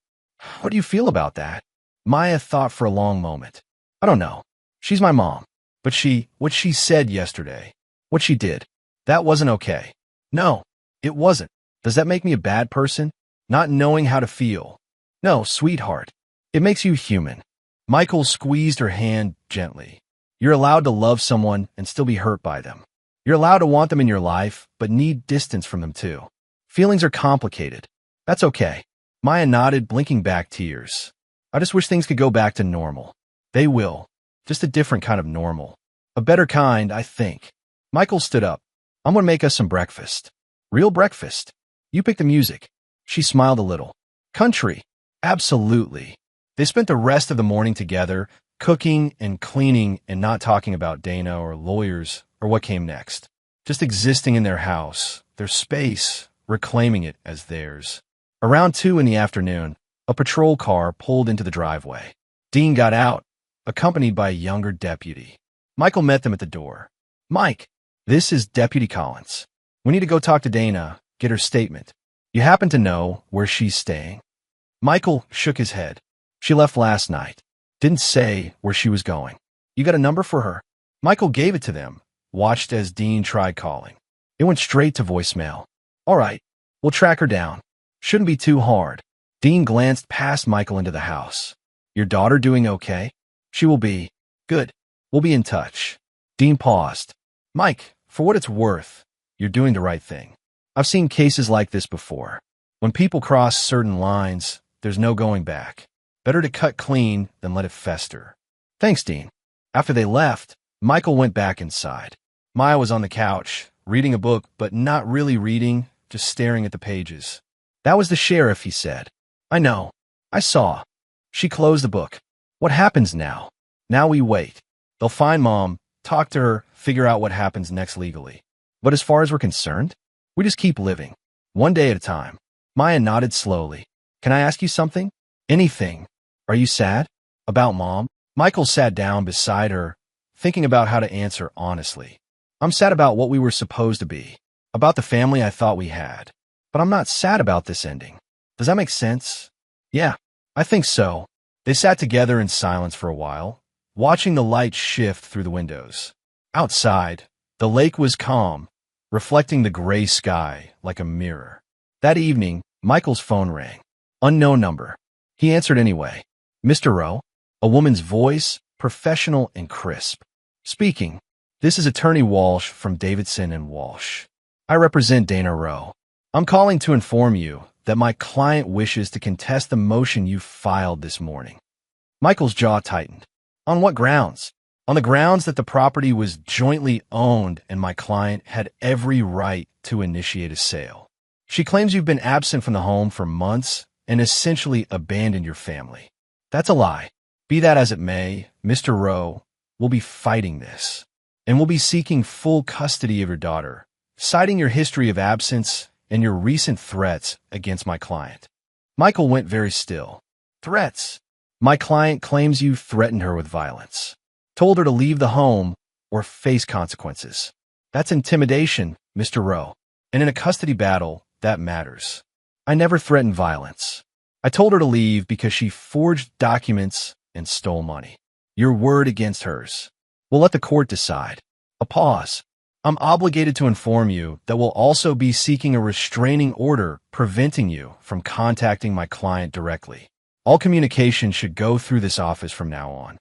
What do you feel about that? Maya thought for a long moment. I don't know. She's my mom. But what she said yesterday, what she did, that wasn't okay. No, it wasn't. Does that make me a bad person? Not knowing how to feel? No, sweetheart. It makes you human. Michael squeezed her hand gently. You're allowed to love someone and still be hurt by them. You're allowed to want them in your life, but need distance from them too. Feelings are complicated. That's okay. Maya nodded, blinking back tears. I just wish things could go back to normal. They will. Just a different kind of normal. A better kind, I think. Michael stood up. I'm going to make us some breakfast. Real breakfast. You pick the music. She smiled a little. Country. Absolutely. They spent the rest of the morning together, cooking and cleaning and not talking about Dana or lawyers or what came next. Just existing in their house, their space, reclaiming it as theirs. Around 2 in the afternoon, a patrol car pulled into the driveway. Dean got out, accompanied by a younger deputy. Michael met them at the door. Mike, this is Deputy Collins. We need to go talk to Dana, get her statement. You happen to know where she's staying? Michael shook his head. She left last night. Didn't say where she was going. You got a number for her? Michael gave it to them, watched as Dean tried calling. It went straight to voicemail. All right, we'll track her down. Shouldn't be too hard. Dean glanced past Michael into the house. Your daughter doing okay? She will be. Good. We'll be in touch. Dean paused. Mike, for what it's worth, you're doing the right thing. I've seen cases like this before. When people cross certain lines, there's no going back. Better to cut clean than let it fester. Thanks, Dean. After they left, Michael went back inside. Maya was on the couch, reading a book, but not really reading, just staring at the pages. That was the sheriff, he said. I know. I saw. She closed the book. What happens now? Now we wait. They'll find Mom, talk to her, figure out what happens next legally. But as far as we're concerned, we just keep living. One day at a time. Maya nodded slowly. Can I ask you something? Anything. Are you sad? About Mom? Michael sat down beside her, thinking about how to answer honestly. I'm sad about what we were supposed to be, about the family I thought we had. But I'm not sad about this ending. Does that make sense? Yeah, I think so. They sat together in silence for a while, watching the light shift through the windows. Outside, the lake was calm, reflecting the gray sky like a mirror. That evening, Michael's phone rang. Unknown number. He answered anyway. Mr. Rowe? A woman's voice, professional and crisp. Speaking. This is Attorney Walsh from Davidson and Walsh. I represent Dana Rowe. I'm calling to inform you that my client wishes to contest the motion you filed this morning. Michael's jaw tightened. On what grounds? On the grounds that the property was jointly owned and my client had every right to initiate a sale. She claims you've been absent from the home for months and essentially abandoned your family. That's a lie. Be that as it may, Mr. Rowe will be fighting this, and will be seeking full custody of your daughter, citing your history of absence and your recent threats against my client. Michael went very still. Threats? My client claims you threatened her with violence, told her to leave the home or face consequences. That's intimidation, Mr. Rowe, and in a custody battle, that matters. I never threatened violence. I told her to leave because she forged documents and stole money. Your word against hers. We'll let the court decide. A pause. I'm obligated to inform you that we'll also be seeking a restraining order preventing you from contacting my client directly. All communication should go through this office from now on.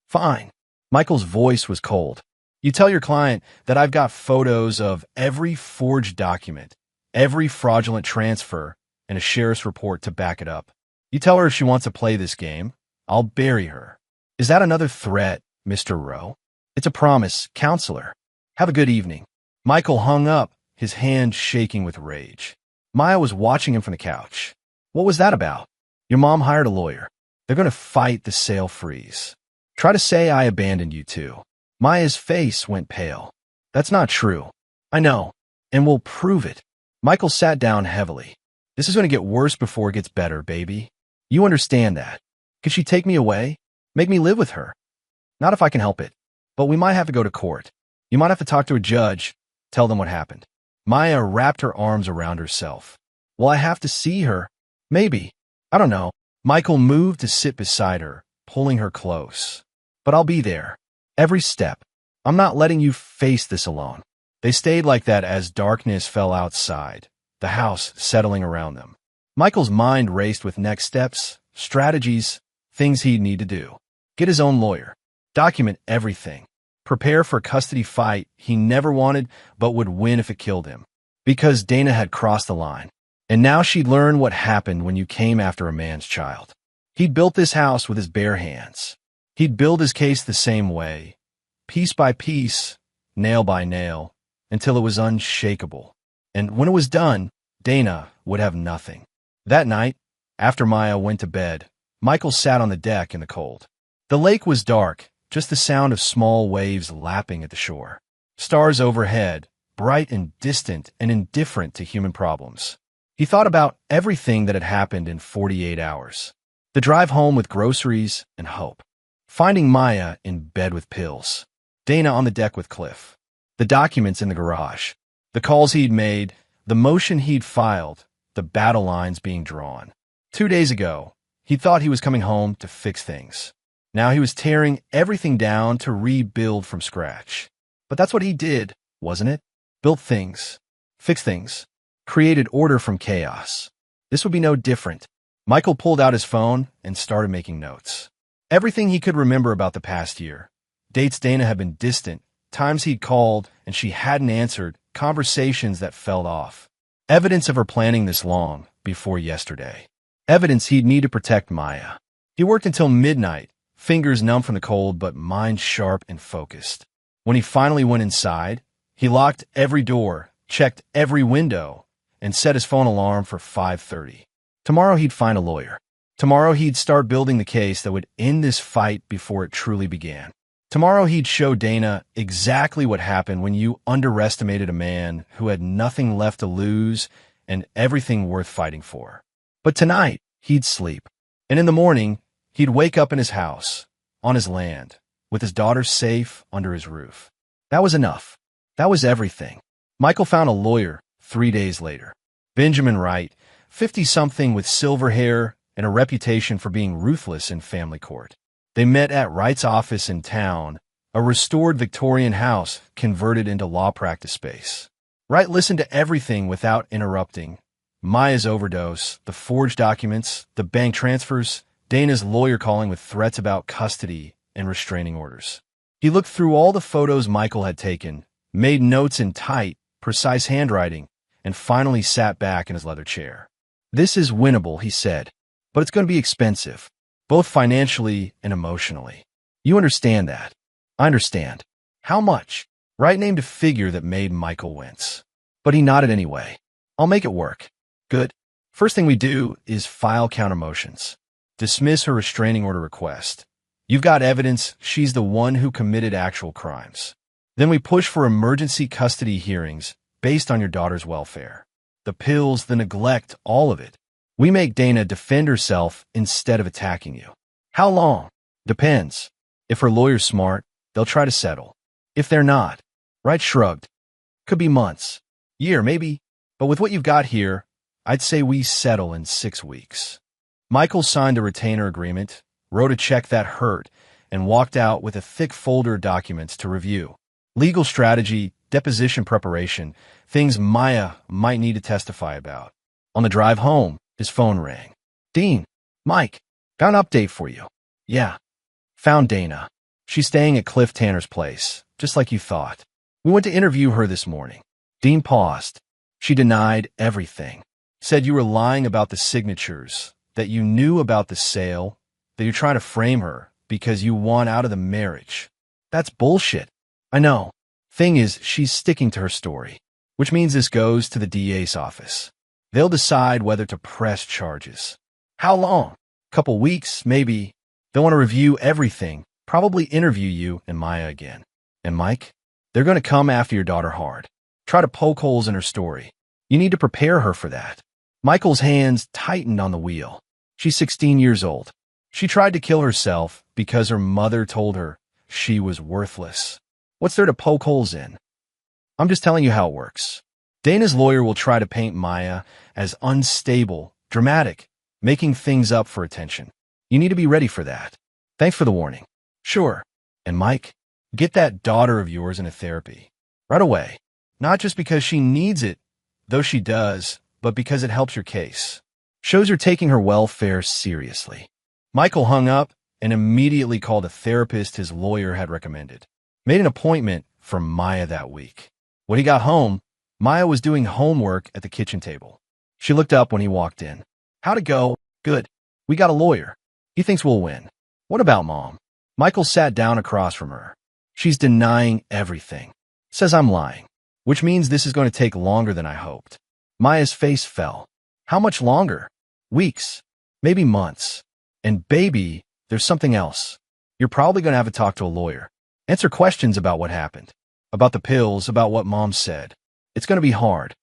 Fine. Michael's voice was cold. You tell your client that I've got photos of every forged document, every fraudulent transfer, and a sheriff's report to back it up. You tell her if she wants to play this game, I'll bury her. Is that another threat, Mr. Rowe? It's a promise, counselor. Have a good evening. Michael hung up, his hand shaking with rage. Maya was watching him from the couch. What was that about? Your mom hired a lawyer. They're going to fight the sale freeze. Try to say I abandoned you too. Maya's face went pale. That's not true. I know, and we'll prove it. Michael sat down heavily. This is going to get worse before it gets better, baby. You understand that. Could she take me away? Make me live with her? Not if I can help it. But we might have to go to court. You might have to talk to a judge, tell them what happened. Maya wrapped her arms around herself. Will I have to see her? Maybe. I don't know. Michael moved to sit beside her, pulling her close. But I'll be there. Every step. I'm not letting you face this alone. They stayed like that as darkness fell outside, the house settling around them. Michael's mind raced with next steps, strategies, things he'd need to do. Get his own lawyer. Document everything. Prepare for a custody fight he never wanted but would win if it killed him. Because Dana had crossed the line. And now she'd learn what happened when you came after a man's child. He'd built this house with his bare hands. He'd build his case the same way, piece by piece, nail by nail, until it was unshakable. And when it was done, Dana would have nothing. That night, after Maya went to bed, Michael sat on the deck in the cold. The lake was dark, just the sound of small waves lapping at the shore. Stars overhead, bright and distant and indifferent to human problems. He thought about everything that had happened in 48 hours. The drive home with groceries and hope. Finding Maya in bed with pills. Dana on the deck with Cliff. The documents in the garage. The calls he'd made, the motion he'd filed, the battle lines being drawn. 2 days ago, he thought he was coming home to fix things. Now he was tearing everything down to rebuild from scratch. But that's what he did, wasn't it? Built things. Fixed things. Created order from chaos. This would be no different. Michael pulled out his phone and started making notes. Everything he could remember about the past year. Dates Dana had been distant, times he'd called and she hadn't answered, conversations that fell off. Evidence of her planning this long before yesterday. Evidence he'd need to protect Maya. He worked until midnight, fingers numb from the cold but mind sharp and focused. When he finally went inside, he locked every door, checked every window, and set his phone alarm for 5:30. Tomorrow he'd find a lawyer. Tomorrow he'd start building the case that would end this fight before it truly began. Tomorrow he'd show Dana exactly what happened when you underestimated a man who had nothing left to lose and everything worth fighting for. But tonight, he'd sleep. And in the morning, he'd wake up in his house, on his land, with his daughter safe under his roof. That was enough. That was everything. Michael found a lawyer 3 days later. Benjamin Wright, 50-something with silver hair and a reputation for being ruthless in family court. They met at Wright's office in town, a restored Victorian house converted into law practice space. Wright listened to everything without interrupting. Maya's overdose, the forged documents, the bank transfers, Dana's lawyer calling with threats about custody and restraining orders. He looked through all the photos Michael had taken, made notes in tight, precise handwriting, and finally sat back in his leather chair. "This is winnable," he said, "but it's going to be expensive, both financially and emotionally. You understand that?" "I understand." "How much?" Wright named a figure that made Michael wince. But he nodded anyway. "I'll make it work." "Good. First thing we do is file counter motions. Dismiss her restraining order request. You've got evidence she's the one who committed actual crimes. Then we push for emergency custody hearings based on your daughter's welfare. The pills, the neglect, all of it. We make Dana defend herself instead of attacking you." "How long?" "Depends. If her lawyer's smart, they'll try to settle. If they're not," Wright shrugged, "could be months. Year, maybe. But with what you've got here, I'd say we settle in 6 weeks." Michael signed a retainer agreement, wrote a check that hurt, and walked out with a thick folder of documents to review. Legal strategy, deposition preparation, things Maya might need to testify about. On the drive home, his phone rang. "Dean, Mike, got an update for you." "Yeah." "Found Dana. She's staying at Cliff Tanner's place, just like you thought. We went to interview her this morning." Dean paused. "She denied everything. Said you were lying about the signatures, that you knew about the sale, that you're trying to frame her because you want out of the marriage." "That's bullshit." "I know. Thing is, she's sticking to her story, which means this goes to the DA's office. They'll decide whether to press charges." "How long?" "Couple weeks, maybe. They'll want to review everything, probably interview you and Maya again. And Mike, they're going to come after your daughter hard. Try to poke holes in her story. You need to prepare her for that." Michael's hands tightened on the wheel. "She's 16 years old. She tried to kill herself because her mother told her she was worthless. What's there to poke holes in? I'm just telling you how it works. Dana's lawyer will try to paint Maya as unstable, dramatic, making things up for attention. You need to be ready for that. Thanks for the warning." "Sure. And Mike, get that daughter of yours into therapy. Right away. Not just because she needs it, though she does, but because it helps your case. Shows you're taking her welfare seriously." Michael hung up and immediately called a therapist his lawyer had recommended. Made an appointment for Maya that week. When he got home, Maya was doing homework at the kitchen table. She looked up when he walked in. "How'd it go?" "Good. We got a lawyer. He thinks we'll win." "What about Mom?" Michael sat down across from her. "She's denying everything. Says I'm lying, which means this is going to take longer than I hoped." Maya's face fell. "How much longer?" "Weeks. Maybe months. And baby, there's something else. You're probably going to have to talk to a lawyer. Answer questions about what happened. About the pills, about what Mom said. It's going to be hard."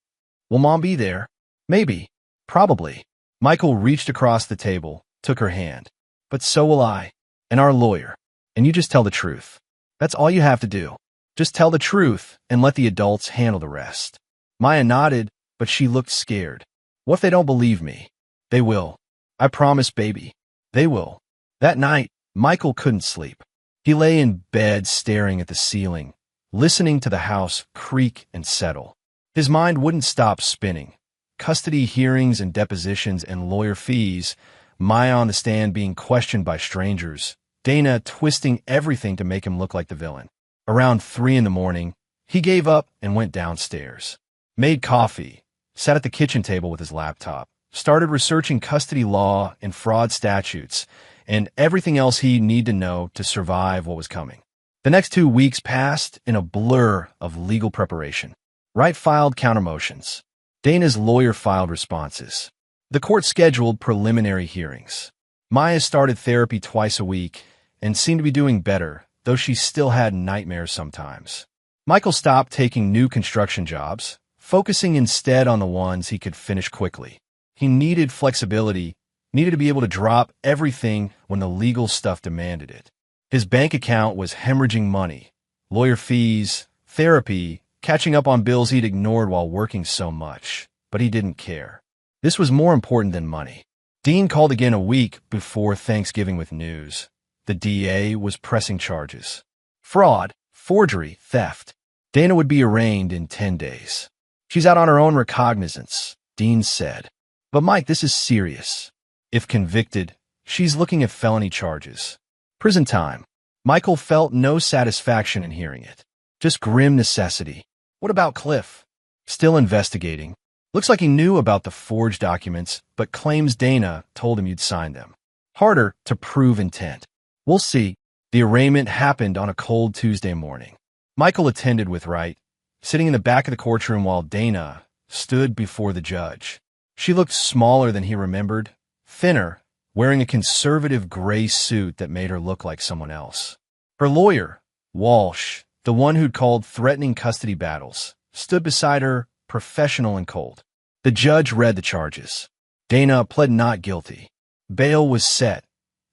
"Will Mom be there?" "Maybe. Probably." Michael reached across the table, took her hand. "But so will I. And our lawyer. And you just tell the truth. That's all you have to do. Just tell the truth and let the adults handle the rest." Maya nodded, but she looked scared. "What if they don't believe me?" "They will. I promise, baby. They will." That night, Michael couldn't sleep. He lay in bed staring at the ceiling, listening to the house creak and settle. His mind wouldn't stop spinning. Custody hearings and depositions and lawyer fees, Maya on the stand being questioned by strangers, Dana twisting everything to make him look like the villain. Around 3 a.m, he gave up and went downstairs. Made coffee, sat at the kitchen table with his laptop, started researching custody law and fraud statutes, and everything else he'd need to know to survive what was coming. The next 2 weeks passed in a blur of legal preparation. Wright filed countermotions. Dana's lawyer filed responses. The court scheduled preliminary hearings. Maya started therapy twice a week and seemed to be doing better, though she still had nightmares sometimes. Michael stopped taking new construction jobs, focusing instead on the ones he could finish quickly. He needed flexibility, needed to be able to drop everything when the legal stuff demanded it. His bank account was hemorrhaging money, lawyer fees, therapy, catching up on bills he'd ignored while working so much, but he didn't care. This was more important than money. Dean called again a week before Thanksgiving with news. The DA was pressing charges. Fraud, forgery, theft. Dana would be arraigned in 10 days. "She's out on her own recognizance," Dean said. "But Mike, this is serious. If convicted, she's looking at felony charges. Prison time." Michael felt no satisfaction in hearing it. Just grim necessity. "What about Cliff?" Still investigating. Looks like he knew about the forged documents, but claims Dana told him you'd sign them. Harder to prove intent. We'll see. The arraignment happened on a cold Tuesday morning. Michael attended with Wright, sitting in the back of the courtroom while Dana stood before the judge. She looked smaller than he remembered, thinner, wearing a conservative gray suit that made her look like someone else. Her lawyer, Walsh, the one who'd called threatening custody battles, stood beside her, professional and cold. The judge read the charges. Dana pled not guilty. Bail was set.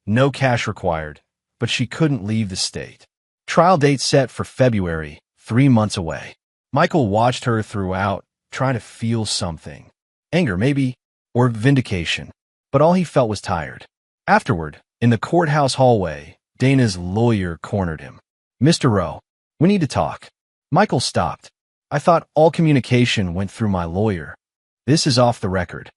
No cash required, but she couldn't leave the state. Trial date set for February, 3 months away. Michael watched her throughout, trying to feel something. Anger, maybe, or vindication. But all he felt was tired. Afterward, in the courthouse hallway, Dana's lawyer cornered him. "Mr. Rowe, we need to talk." Michael stopped. "I thought all communication went through my lawyer. This is off the record."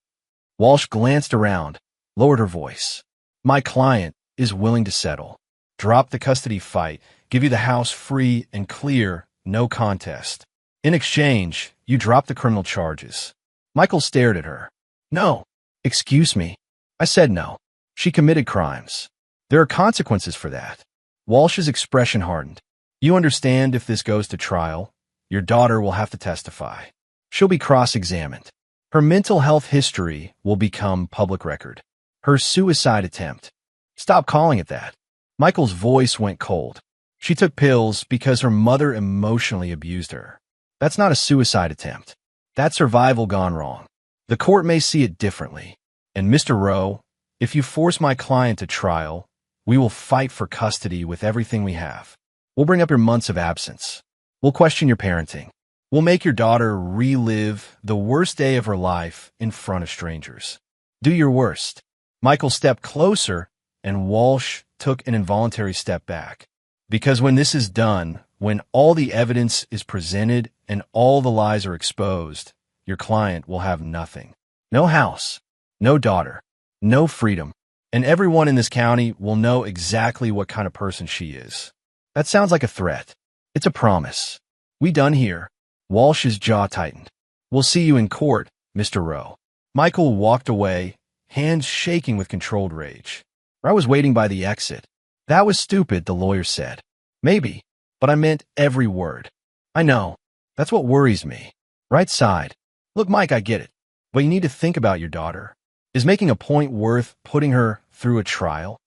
Walsh glanced around, lowered her voice. "My client is willing to settle. Drop the custody fight, give you the house free and clear, no contest. In exchange, you drop the criminal charges." Michael stared at her. "No. Excuse me. I said no. She committed crimes. There are consequences for that." Walsh's expression hardened. "You understand if this goes to trial, your daughter will have to testify. She'll be cross-examined. Her mental health history will become public record. Her suicide attempt." "Stop calling it that." Michael's voice went cold. "She took pills because her mother emotionally abused her. That's not a suicide attempt. That's survival gone wrong. The court may see it differently. And Mr. Rowe, if you force my client to trial, we will fight for custody with everything we have. We'll bring up your months of absence. We'll question your parenting. We'll make your daughter relive the worst day of her life in front of strangers. Do your worst." Michael stepped closer, and Walsh took an involuntary step back. "Because when this is done, when all the evidence is presented and all the lies are exposed, your client will have nothing. No house, no daughter, no freedom, and everyone in this county will know exactly what kind of person she is." "That sounds like a threat." "It's a promise. We done here." Walsh's jaw tightened. "We'll see you in court, Mr. Rowe." Michael walked away, hands shaking with controlled rage. "I was waiting by the exit." "That was stupid," the lawyer said. "Maybe, but I meant every word." "I know. That's what worries me." Right side. "Look, Mike, I get it. But you need to think about your daughter. Is making a point worth putting her through a trial?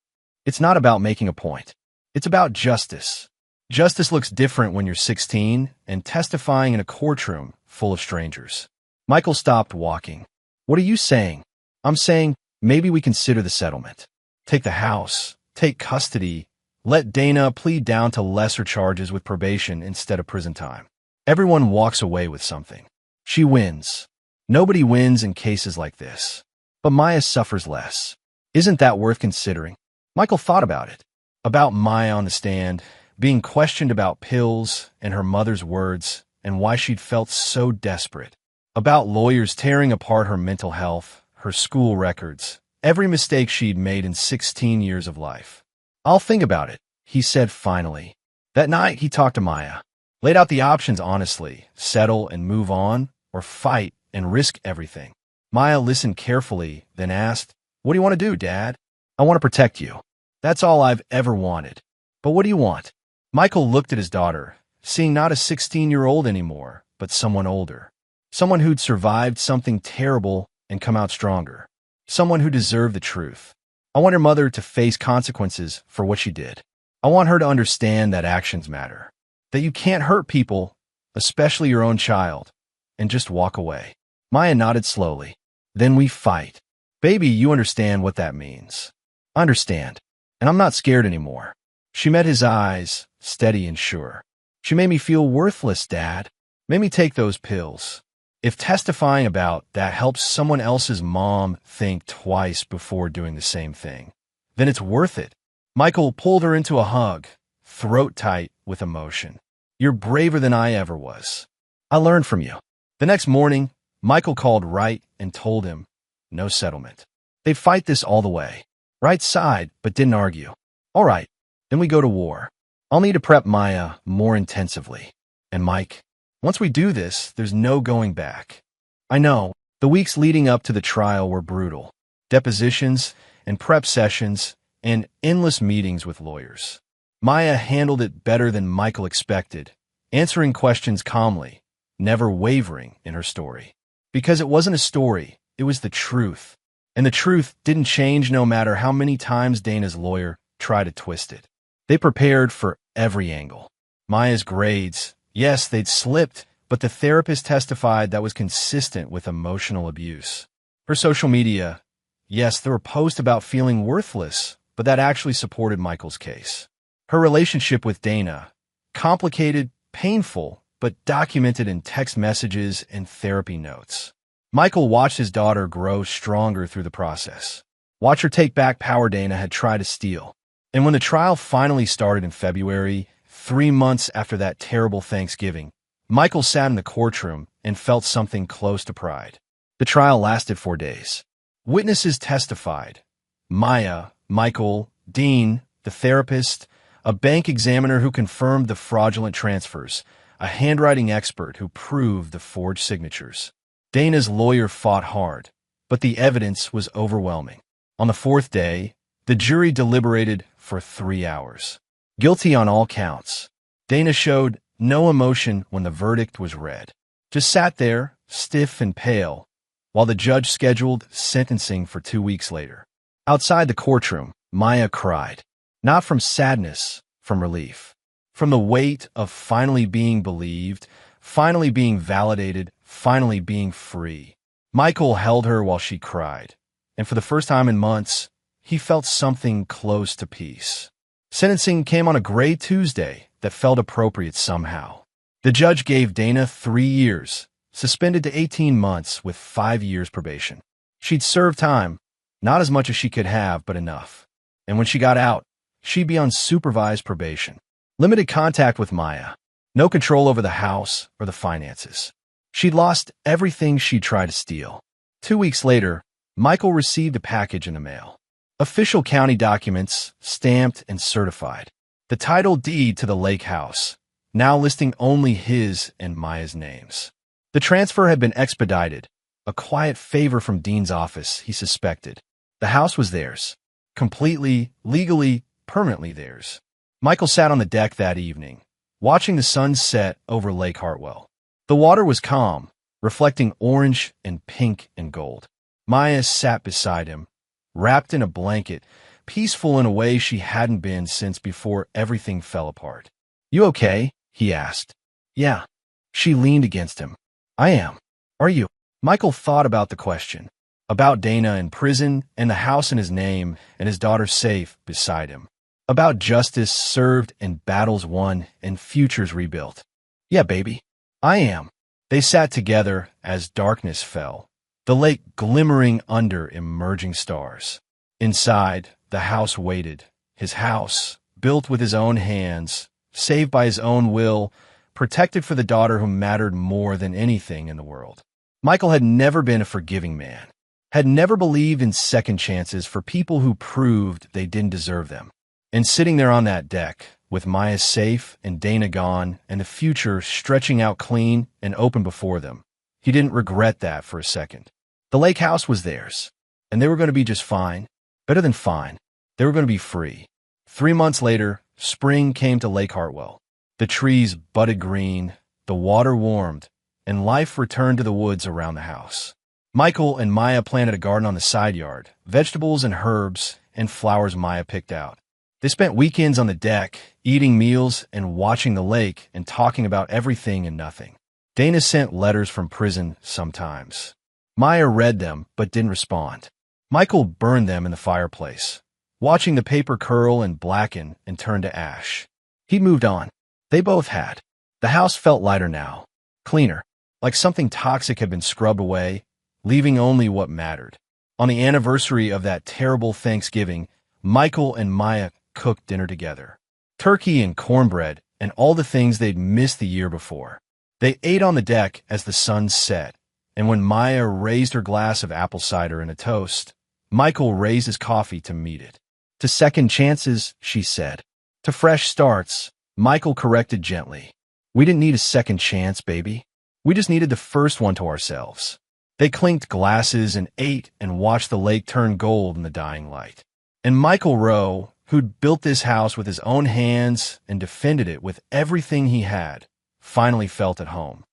It's not about making a point. It's about justice. Justice looks different when you're 16 and testifying in a courtroom full of strangers." Michael stopped walking. "What are you saying?" "I'm saying maybe we consider the settlement. Take the house, take custody, let Dana plead down to lesser charges with probation instead of prison time. Everyone walks away with something. She wins. Nobody wins in cases like this. But Maya suffers less. Isn't that worth considering?" Michael thought about it. About Maya on the stand, being questioned about pills and her mother's words and why she'd felt so desperate. About lawyers tearing apart her mental health, her school records, every mistake she'd made in 16 years of life. "I'll think about it," he said finally. That night, he talked to Maya, laid out the options honestly, settle and move on, or fight and risk everything. Maya listened carefully, then asked, "What do you want to do, Dad?" "I want to protect you. That's all I've ever wanted." "But what do you want?" Michael looked at his daughter, seeing not a 16-year-old anymore, but someone older. Someone who'd survived something terrible and come out stronger. Someone who deserved the truth. "I want her mother to face consequences for what she did. I want her to understand that actions matter. That you can't hurt people, especially your own child, and just walk away." Maya nodded slowly. "Then we fight. Baby, you understand what that means." "I understand. And I'm not scared anymore." She met his eyes, steady and sure. "She made me feel worthless, Dad. Made me take those pills. If testifying about that helps someone else's mom think twice before doing the same thing, then it's worth it." Michael pulled her into a hug, throat tight with emotion. "You're braver than I ever was. I learned from you." The next morning, Michael called Wright and told him, no settlement. They'd fight this all the way. Wright sighed, but didn't argue. "All right, then we go to war. I'll need to prep Maya more intensively. And Mike, Once we do this, there's no going back. I know. The weeks leading up to the trial were brutal. Depositions and prep sessions and endless meetings with lawyers. Maya handled it better than Michael expected, answering questions calmly, never wavering in her story. Because it wasn't a story, it was the truth. And the truth didn't change no matter how many times Dana's lawyer tried to twist it. They prepared for every angle. Maya's grades, yes, they'd slipped, but the therapist testified that was consistent with emotional abuse. Her social media, yes, there were posts about feeling worthless, but that actually supported Michael's case. Her relationship with Dana, complicated, painful, but documented in text messages and therapy notes. Michael watched his daughter grow stronger through the process. Watch her take back power Dana had tried to steal. And when the trial finally started in February, 3 months after that terrible Thanksgiving, Michael sat in the courtroom and felt something close to pride. The trial lasted 4 days. Witnesses testified. Maya, Michael, Dean, the therapist, a bank examiner who confirmed the fraudulent transfers, a handwriting expert who proved the forged signatures. Dana's lawyer fought hard, but the evidence was overwhelming. On the 4th day, the jury deliberated for 3 hours. Guilty on all counts. Dana showed no emotion when the verdict was read. Just sat there, stiff and pale, while the judge scheduled sentencing for 2 weeks later. Outside the courtroom, Maya cried. Not from sadness, from relief. From the weight of finally being believed, finally being validated, finally being free. Michael held her while she cried, and for the first time in months, he felt something close to peace. Sentencing came on a gray Tuesday that felt appropriate somehow. The judge gave Dana 3 years, suspended to 18 months with 5 years probation. She'd served time, not as much as she could have, but enough. And when she got out, she'd be on supervised probation. Limited contact with Maya. No control over the house or the finances. She'd lost everything she'd tried to steal. 2 weeks later, Michael received a package in the mail. Official county documents, stamped and certified. The title deed to the lake house, now listing only his and Maya's names. The transfer had been expedited, a quiet favor from Dean's office, he suspected. The house was theirs. Completely, legally, permanently theirs. Michael sat on the deck that evening, watching the sun set over Lake Hartwell. The water was calm, reflecting orange and pink and gold. Maya sat beside him, wrapped in a blanket, peaceful in a way she hadn't been since before everything fell apart. "You okay?" he asked. "Yeah." She leaned against him. "I am. Are you?" Michael thought about the question, about Dana in prison and the house in his name and his daughter safe beside him, about justice served and battles won and futures rebuilt. "Yeah, baby. I am." They sat together as darkness fell, the lake glimmering under emerging stars. Inside, the house waited. His house, built with his own hands, saved by his own will, protected for the daughter who mattered more than anything in the world. Michael had never been a forgiving man, had never believed in second chances for people who proved they didn't deserve them. And sitting there on that deck, with Maya safe and Dana gone and the future stretching out clean and open before them, he didn't regret that for a second. The lake house was theirs, and they were going to be just fine, better than fine. They were going to be free. 3 months later, spring came to Lake Hartwell. The trees budded green, the water warmed, and life returned to the woods around the house. Michael and Maya planted a garden on the side yard, vegetables and herbs and flowers Maya picked out. They spent weekends on the deck, eating meals and watching the lake and talking about everything and nothing. Dana sent letters from prison sometimes. Maya read them but didn't respond. Michael burned them in the fireplace, watching the paper curl and blacken and turn to ash. He'd moved on. They both had. The house felt lighter now, cleaner, like something toxic had been scrubbed away, leaving only what mattered. On the anniversary of that terrible Thanksgiving, Michael and Maya cooked dinner together. Turkey and cornbread and all the things they'd missed the year before. They ate on the deck as the sun set, and when Maya raised her glass of apple cider and a toast, Michael raised his coffee to meet it. "To second chances," she said. "To fresh starts," Michael corrected gently. We didn't need a second chance, baby. We just needed the first one to ourselves. They clinked glasses and ate and watched the lake turn gold in the dying light. And Michael Rowe, who'd built this house with his own hands and defended it with everything he had, finally felt at home.